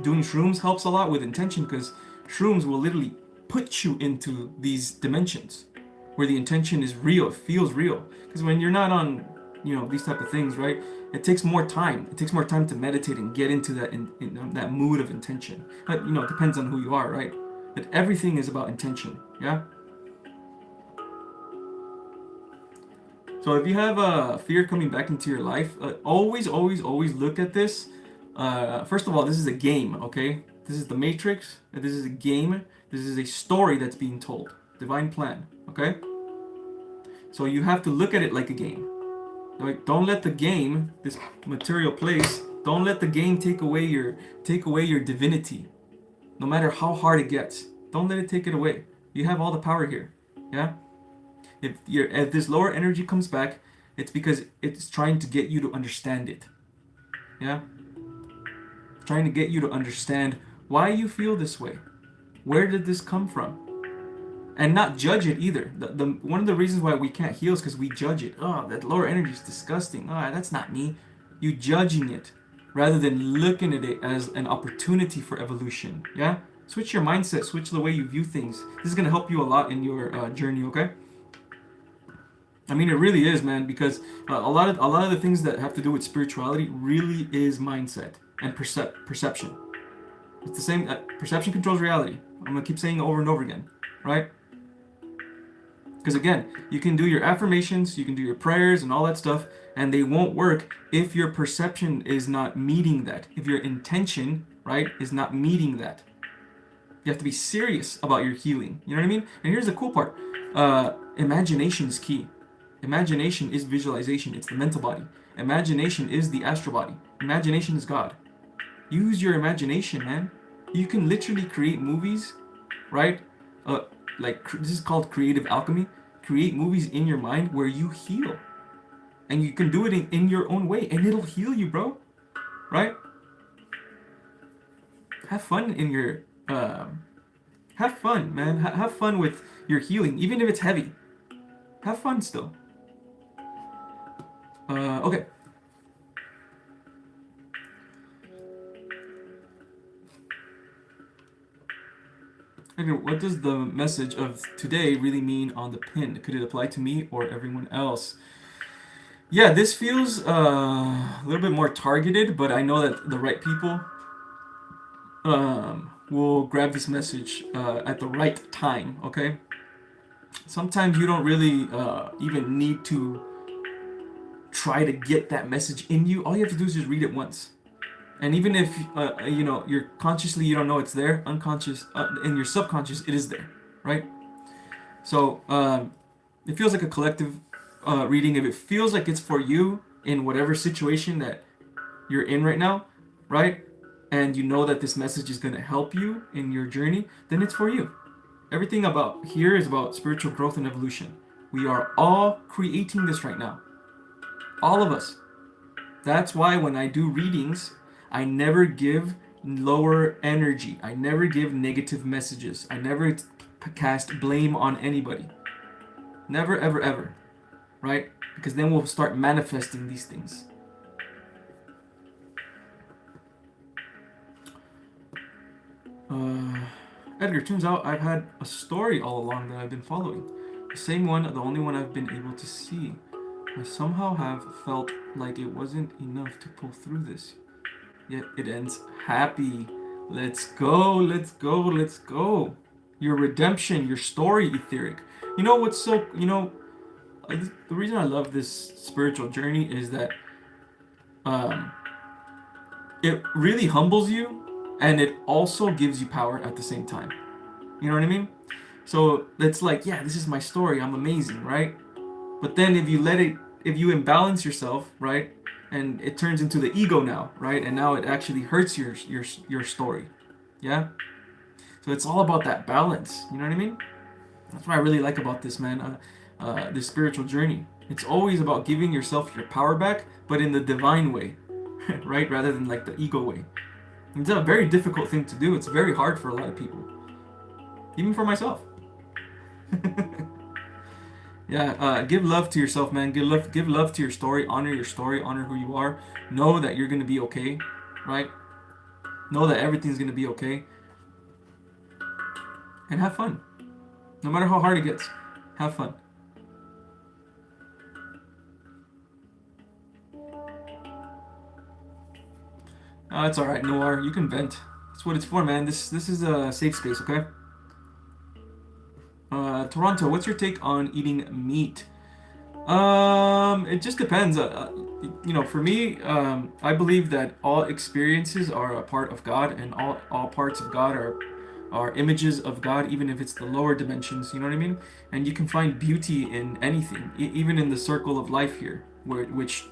[SPEAKER 1] doing shrooms helps a lot with intention, because shrooms will literally put you into these dimensions where the intention is real, it feels real. Because when you're not on, these type of things, right? It takes more time. It takes more time to meditate and get into that in that mood of intention. But it depends on who you are, right? But everything is about intention, yeah. So if you have fear coming back into your life, always look at this. First of all, this is a game, okay? This is the Matrix. This is a game. This is a story that's being told. Divine plan, okay? So you have to look at it like a game. Like, don't let the game, this material place, don't let the game take away your divinity. No matter how hard it gets, don't let it take it away. You have all the power here, yeah? If this lower energy comes back, it's because it's trying to get you to understand it. Yeah? Trying to get you to understand why you feel this way. Where did this come from? And not judge it either. One of the reasons why we can't heal is because we judge it. Oh, that lower energy is disgusting. Oh, that's not me. You judging it rather than looking at it as an opportunity for evolution. Yeah? Switch your mindset. Switch the way you view things. This is going to help you a lot in your journey, okay? I mean, it really is, man, because a lot of the things that have to do with spirituality really is mindset and perception. It's the same. Perception controls reality. I'm gonna keep saying it over and over again, right? Because again, you can do your affirmations, you can do your prayers and all that stuff, and they won't work if your perception is not meeting that. If your intention, right, is not meeting that. You have to be serious about your healing. You know what I mean? And here's the cool part. Imagination is key. Imagination is visualization. It's the mental body. Imagination is the astral body. Imagination is God. Use your imagination, man. You can literally create movies, right? This is called creative alchemy. Create movies in your mind where you heal. And you can do it in your own way. And it'll heal you, bro. Right? Have fun in your... have fun, man. Have fun with your healing. Even if it's heavy. Have fun still. Okay. What does the message of today really mean on the pin? Could it apply to me or everyone else? Yeah, this feels a little bit more targeted, but I know that the right people will grab this message at the right time, okay? Sometimes you don't really even need to try to get that message in you. All you have to do is just read it once. And even if you're consciously, you don't know it's there, unconscious, in your subconscious, it is there, right? So it feels like a collective reading. If it feels like it's for you, in whatever situation that you're in right now, right? And you know that this message is going to help you in your journey, then it's for you. Everything about here is about spiritual growth and evolution. We are all creating this right now. All of us. That's why when I do readings, I never give lower energy. I never give negative messages. I never cast blame on anybody. Never, ever, ever. Right? Because then we'll start manifesting these things. Edgar, turns out I've had a story all along that I've been following. The same one, the only one I've been able to see. I somehow have felt like it wasn't enough to pull through this. Yet it ends happy. Let's go, let's go, let's go. Your redemption, your story, Etheric. You know what's so, the reason I love this spiritual journey is that it really humbles you and it also gives you power at the same time. You know what I mean? So it's like, yeah, this is my story. I'm amazing, right? But then if you imbalance yourself, right, and it turns into the ego now, right, and now it actually hurts your story, yeah. So it's all about that balance. You know what I mean? That's what I really like about this, man. This spiritual journey. It's always about giving yourself your power back, but in the divine way, right, rather than like the ego way. It's a very difficult thing to do. It's very hard for a lot of people, even for myself. Yeah, give love to yourself, man. Give love to your story. Honor your story. Honor who you are. Know that you're gonna be okay, right? Know that everything's gonna be okay, and have fun. No matter how hard it gets, have fun. It's all right, Noir. You can vent. That's what it's for, man. This is a safe space, okay? Toronto, what's your take on eating meat? It just depends. For me, I believe that all experiences are a part of God, and all parts of God are images of God, even if it's the lower dimensions. You know what I mean? And you can find beauty in anything, even in the circle of life here, which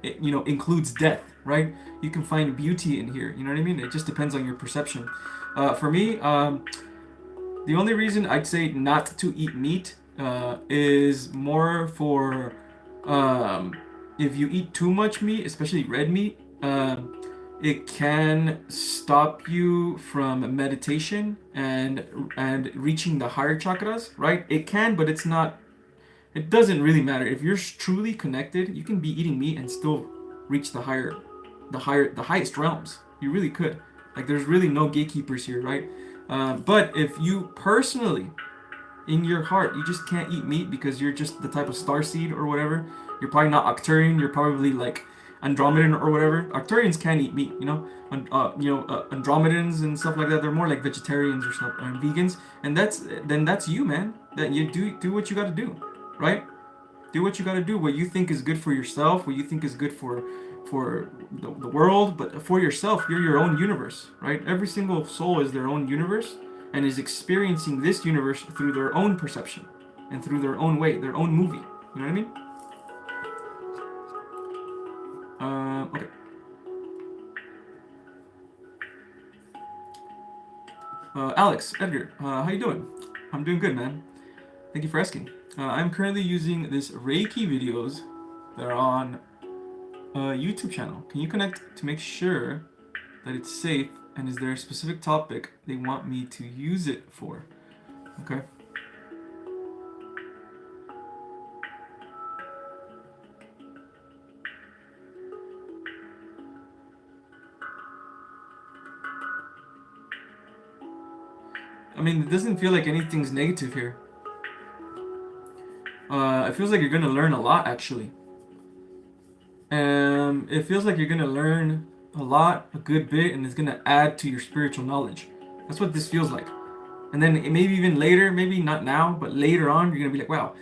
[SPEAKER 1] includes death, right? You can find beauty in here. You know what I mean? It just depends on your perception. For me, the only reason I'd say not to eat meat is more for if you eat too much meat, especially red meat, it can stop you from meditation and reaching the higher chakras, right? It can, but it's not. It doesn't really matter. If you're truly connected, you can be eating meat and still reach the highest realms. You really could. Like, there's really no gatekeepers here, right? But if you personally, in your heart, you just can't eat meat because you're just the type of starseed or whatever, you're probably not Arcturian, you're probably like Andromedan or whatever. Arcturians can eat meat, Andromedans and stuff like that. They're more like vegetarians or stuff, and vegans, and that's you, man. That you do what you got to do, right? Do what you got to do. What you think is good for yourself, what you think is good for the world, but for yourself, you're your own universe, right? Every single soul is their own universe and is experiencing this universe through their own perception and through their own way, their own movie. You know what I mean? Okay. Alex, Edgar, how you doing? I'm doing good, man. Thank you for asking. I'm currently using this Reiki videos that are on YouTube channel. Can you connect to make sure that it's safe, and is there a specific topic they want me to use it for? Okay. I mean, it doesn't feel like anything's negative here. It feels like you're gonna learn a lot, actually. It feels like you're gonna learn a lot, a good bit, and it's gonna add to your spiritual knowledge. That's what this feels like. And then maybe even later, maybe not now, but later on, you're gonna be like, wow,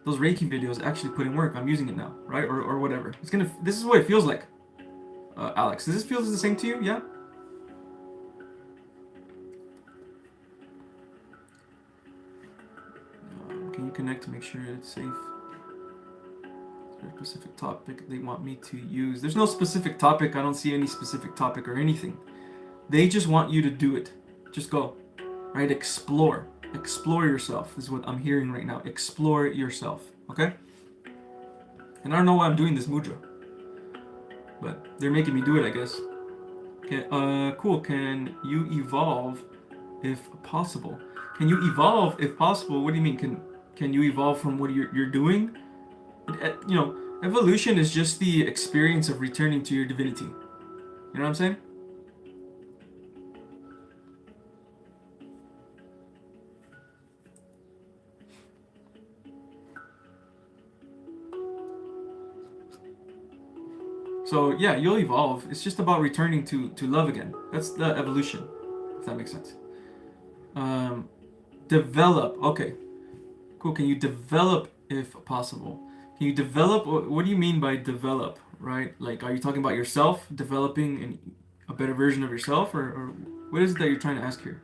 [SPEAKER 1] those Reiki videos actually put in work. I'm using it now, right? Or whatever. This is what it feels like. Alex, does this feel the same to you? Yeah? Can you connect to make sure it's safe? Is there a Specific topic they want me to use. There's no specific topic. I don't see any specific topic or anything. They just want you to do it. Just go. Right? Explore. Explore yourself is what I'm hearing right now. Explore yourself. Okay? And I don't know why I'm doing this mudra. But they're making me do it, I guess. Okay, cool. Can you evolve if possible? Can you evolve if possible? What do you mean? Can you evolve from what you're doing? You know, evolution is just the experience of returning to your divinity. You know what I'm saying? So yeah, you'll evolve. It's just about returning to love again. That's the evolution, if that makes sense. Develop. Okay, cool. Can you develop if possible? Can you develop? What do you mean by develop? Right? Like, are you talking about yourself developing a better version of yourself, or what is it that you're trying to ask here?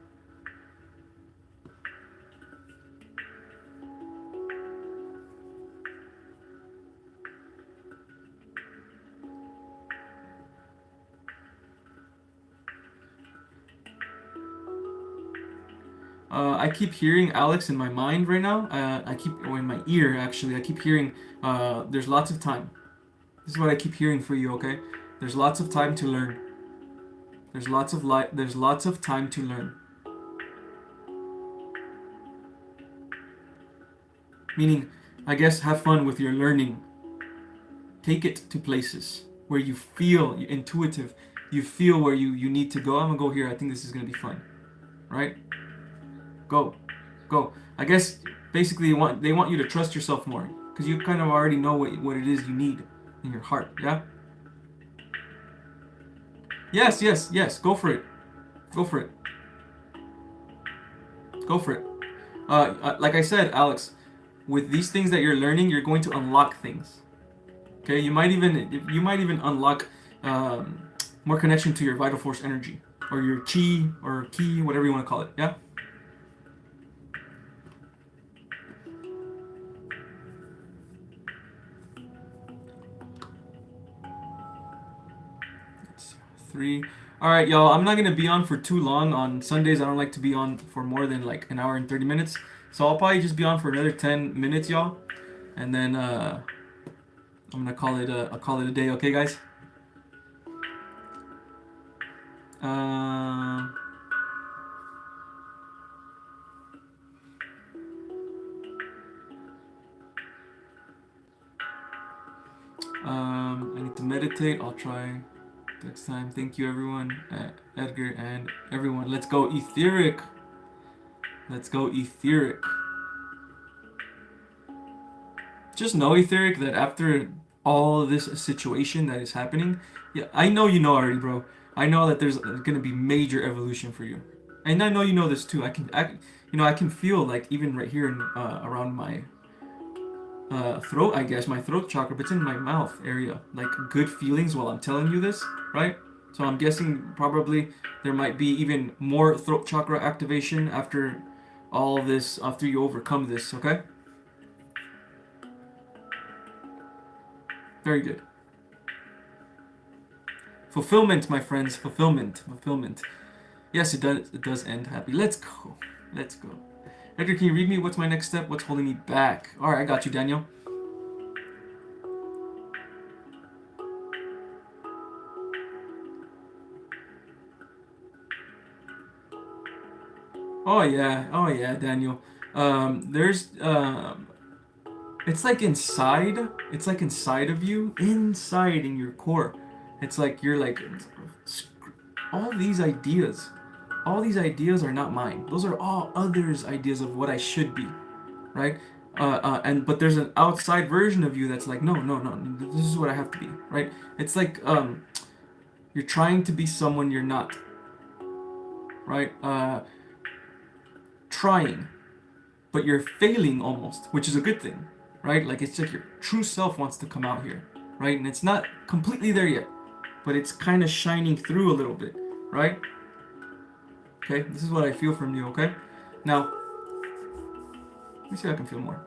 [SPEAKER 1] I keep hearing Alex in my mind right now. In my ear actually. I keep hearing. There's lots of time. This is what I keep hearing for you. Okay. There's lots of time to learn. There's lots of light. There's lots of time to learn. Meaning, I guess, have fun with your learning. Take it to places where you feel intuitive. You feel where you need to go. I'm gonna go here. I think this is gonna be fun. Right? Go. I guess basically they want you to trust yourself more because you kind of already know what it is you need in your heart. Yeah. Yes. Go for it. Go for it. Go for it. Like I said, Alex, with these things that you're learning, you're going to unlock things. Okay. You might even unlock more connection to your vital force energy or your chi or ki, whatever you want to call it. Yeah. Three. All right, y'all. I'm not gonna be on for too long on Sundays. I don't like to be on for more than like an hour and 30 minutes. So I'll probably just be on for another 10 minutes, y'all, and then I'm gonna call it a day. Okay, guys. I need to meditate. I'll try next time. Thank you, everyone. Edgar and everyone. Let's go, Etheric. Let's go, Etheric. Just know, Etheric, that after all this situation that is happening, yeah, I know you know already, bro. I know that there's gonna be major evolution for you, and I know you know this too. I can feel like even right here in, around my throat, I guess my throat chakra, but it's in my mouth area, like good feelings while I'm telling you this, right? So I'm guessing probably there might be even more throat chakra activation after all this, after you overcome this. Okay. Very good. Fulfillment, my friends. Fulfillment. Yes, it does. It does end happy. Let's go. Edgar, can you read me? What's my next step? What's holding me back? All right, I got you, Daniel. Oh yeah, Daniel. There's It's like inside. It's like inside of you, inside in your core. It's like you're like all these ideas. All these ideas are not mine. Those are all others' ideas of what I should be, right? But there's an outside version of you that's like, no. This is what I have to be, right? It's like you're trying to be someone you're not, right? Trying, but you're failing almost, which is a good thing, right? Like it's like your true self wants to come out here, right? And it's not completely there yet, but it's kind of shining through a little bit, right? Okay, this is what I feel from you, okay? Now, let me see if I can feel more.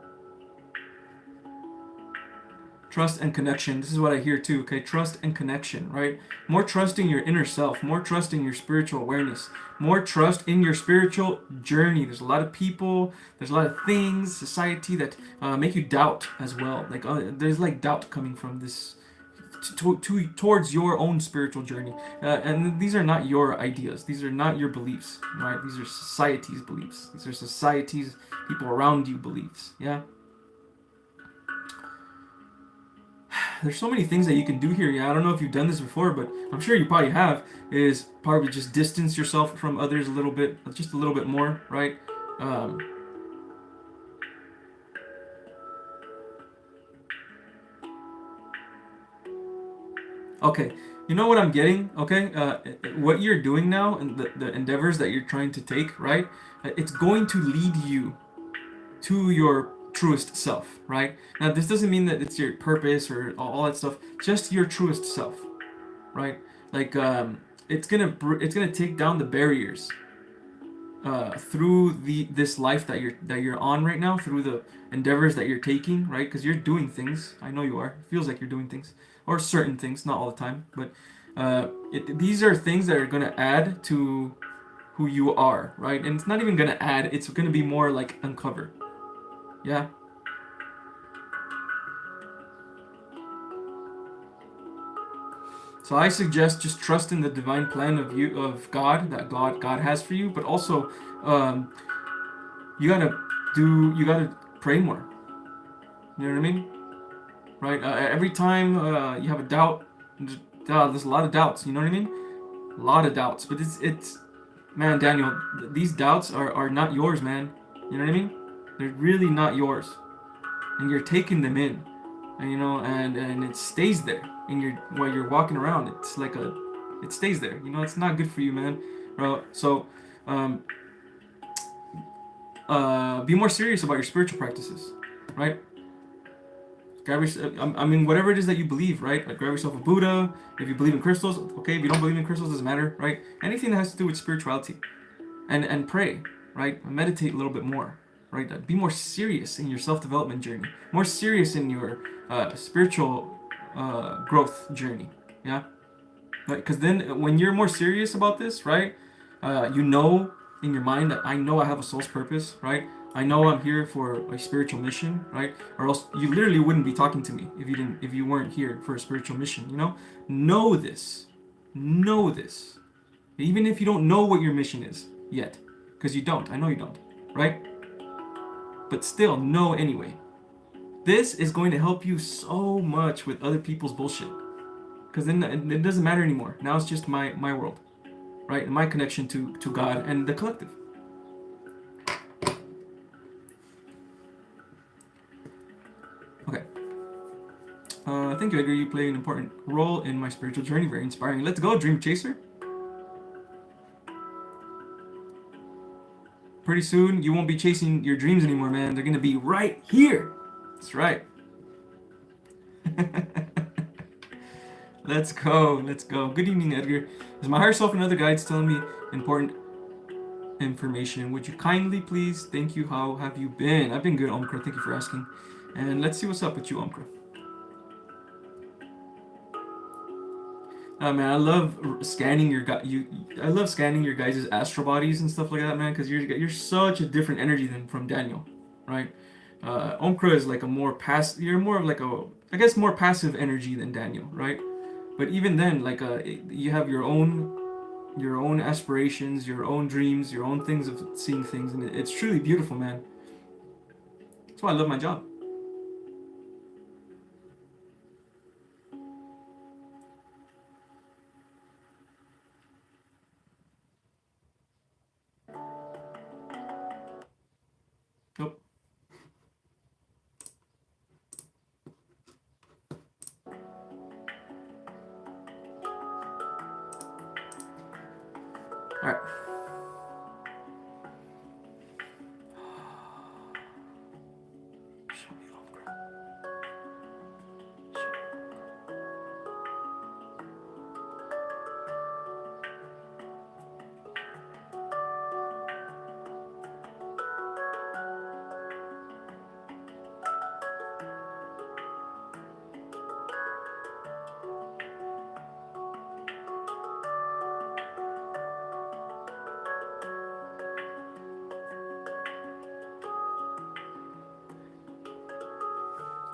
[SPEAKER 1] Trust and connection. This is what I hear too, okay? Trust and connection, right? More trust in your inner self, more trust in your spiritual awareness, more trust in your spiritual journey. There's a lot of people, there's a lot of things, society that make you doubt as well. Like there's like doubt coming from this towards your own spiritual journey. And these are not your ideas. These are not your beliefs, right? These are society's beliefs. These are society's people around you beliefs, yeah? There's so many things that you can do here. Yeah, I don't know if you've done this before, but I'm sure you probably have. Is probably just distance yourself from others a little bit, just a little bit more, right? Um, okay, you know what I'm getting? Okay, what you're doing now and the endeavors that you're trying to take, right? It's going to lead you to your truest self, right? Now, this doesn't mean that it's your purpose or all that stuff. Just your truest self, right? Like it's gonna take down the barriers through this life that you're on right now, through the endeavors that you're taking, right? Because you're doing things. I know you are. It feels like you're doing things, or certain things, not all the time, but these are things that are gonna add to who you are, right? And it's not even gonna add. It's gonna be more like uncover. Yeah. So I suggest just trust in the divine plan of God that God has for you, but also um, you gotta pray more. You know what I mean? Right? Every time you have a doubt, there's a lot of doubts. You know what I mean? A lot of doubts, but it's man, Daniel, these doubts are not yours, man. You know what I mean? They're really not yours, and you're taking them in, and and it stays there. And while you're walking around, it's like it stays there. It's not good for you, man. Bro, so um, be more serious about your spiritual practices, right? I mean, whatever it is that you believe, right? Like, grab yourself a Buddha. If you believe in crystals, okay. If you don't believe in crystals, doesn't matter, right? Anything that has to do with spirituality, and pray, right? Meditate a little bit more, right? Be more serious in your self-development journey. More serious in your spiritual growth journey. Yeah, because then when you're more serious about this, right? You know in your mind that I know I have a soul's purpose, right? I know I'm here for a spiritual mission, right? Or else you literally wouldn't be talking to me if you weren't here for a spiritual mission. Know this, know this, even if you don't know what your mission is yet, because you don't. I know you don't, right? But still, know anyway. This is going to help you so much with other people's bullshit, because then it doesn't matter anymore. Now it's just my world, right? And my connection to God and the collective. Okay. Thank you, Edgar. You play an important role in my spiritual journey. Very inspiring. Let's go, Dream Chaser. Pretty soon, you won't be chasing your dreams anymore, man. They're gonna be right here. That's right. Let's go. Let's go. Good evening, Edgar. Is my higher self and other guides telling me important information? Would you kindly please? Thank you. How have you been? I've been good, Omkra. Thank you for asking. And let's see what's up with you, Omkra. Man, I love scanning I love scanning your guys' astral bodies and stuff like that, man. Because you're such a different energy than from Daniel, right? Omkra is like a more pass. You're more of like I guess more passive energy than Daniel, right? But even then, like you have your own aspirations, your own dreams, your own things of seeing things, and it's truly beautiful, man. That's why I love my job. Nope. All right.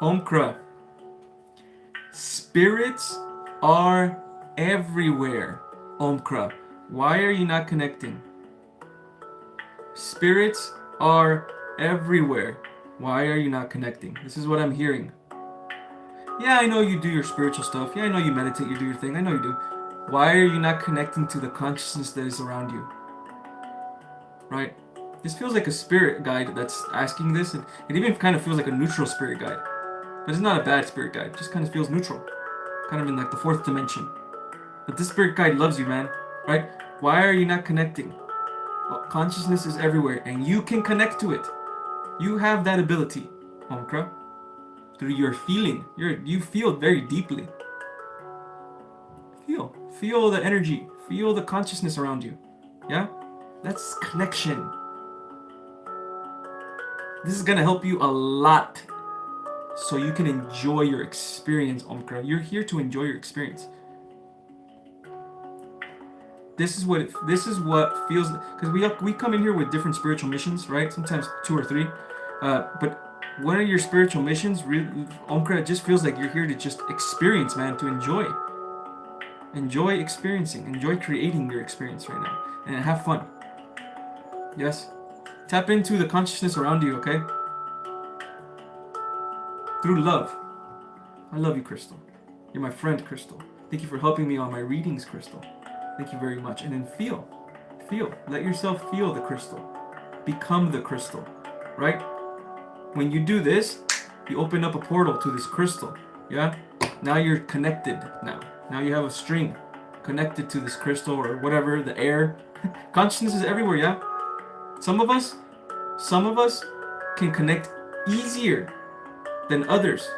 [SPEAKER 1] Omkra. Spirits are everywhere. Omkra. Why are you not connecting? Spirits are everywhere. Why are you not connecting? This is what I'm hearing. Yeah, I know you do your spiritual stuff. Yeah, I know you meditate, you do your thing. I know you do. Why are you not connecting to the consciousness that is around you? Right? This feels like a spirit guide that's asking this. And it even kind of feels like a neutral spirit guide. But it's not a bad spirit guide. It just kind of feels neutral. Kind of in like the fourth dimension. But this spirit guide loves you, man. Right? Why are you not connecting? Well, consciousness is everywhere. And you can connect to it. You have that ability, Omkra. Through your feeling. You feel very deeply. Feel the energy. Feel the consciousness around you. Yeah? That's connection. This is gonna help you a lot so you can enjoy your experience, Omkra. You're here to enjoy your experience. This is what feels, because we come in here with different spiritual missions, right? Sometimes 2 or 3. But one of your spiritual missions, really, Omkra, it just feels like you're here to just experience, man, to enjoy. Enjoy experiencing. Enjoy creating your experience right now. And have fun. Yes? Tap into the consciousness around you, okay? Through love. I love you, Crystal. You're my friend, Crystal. Thank you for helping me on my readings, Crystal. Thank you very much. And then feel. Let yourself feel the crystal. Become the crystal, right? When you do this, you open up a portal to this crystal, yeah? Now you're connected now. Now you have a string connected to this crystal or whatever, the air. Consciousness is everywhere, yeah? Some of us can connect easier than others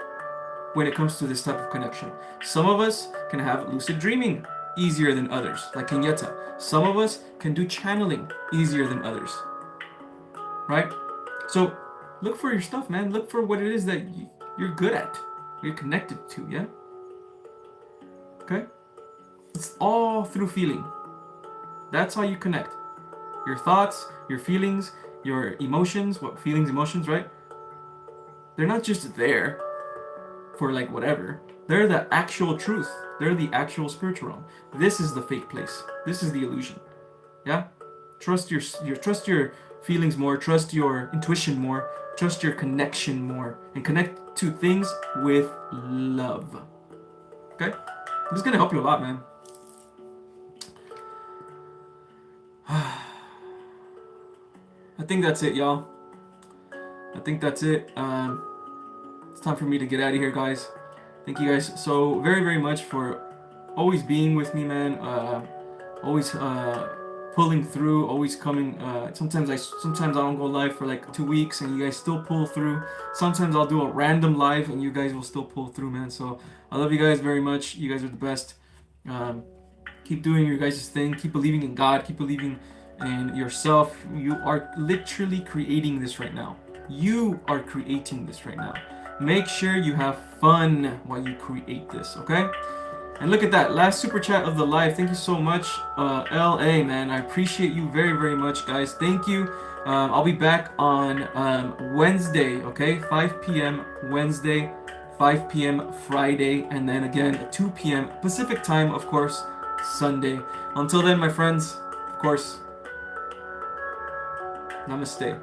[SPEAKER 1] when it comes to this type of connection. Some of us can have lucid dreaming easier than others, like Kenetta. Some of us can do channeling easier than others, right? So look for your stuff, man. Look for what it is that you're good at, you're connected to, yeah? Okay? It's all through feeling. That's how you connect. Your thoughts, your feelings, your emotions, emotions, right? They're not just there for like whatever. They're the actual truth. They're the actual spiritual realm. This is the fake place. This is the illusion. Yeah? Trust your feelings more, trust your intuition more, trust your connection more, and connect to things with love. Okay? This is gonna help you a lot, man. I think that's it, y'all. I think that's it. It's time for me to get out of here, guys. Thank you guys so very, very much for always being with me, man. Always pulling through, always coming. Sometimes I don't go live for like 2 weeks, and you guys still pull through. Sometimes I'll do a random live, and you guys will still pull through, man. So I love you guys very much. You guys are the best. Keep doing your guys' thing. Keep believing in God. Keep believing in yourself. You are literally creating this right now. You are creating this right now. Make sure you have fun while you create this, okay? And look at that, last super chat of the live. Thank you so much, LA, man. I appreciate you very, very much, guys. Thank you. I'll be back on Wednesday, okay? 5 p.m. Wednesday, 5 p.m. Friday, and then again at 2 p.m. Pacific time, of course, Sunday. Until then, my friends, of course, namaste.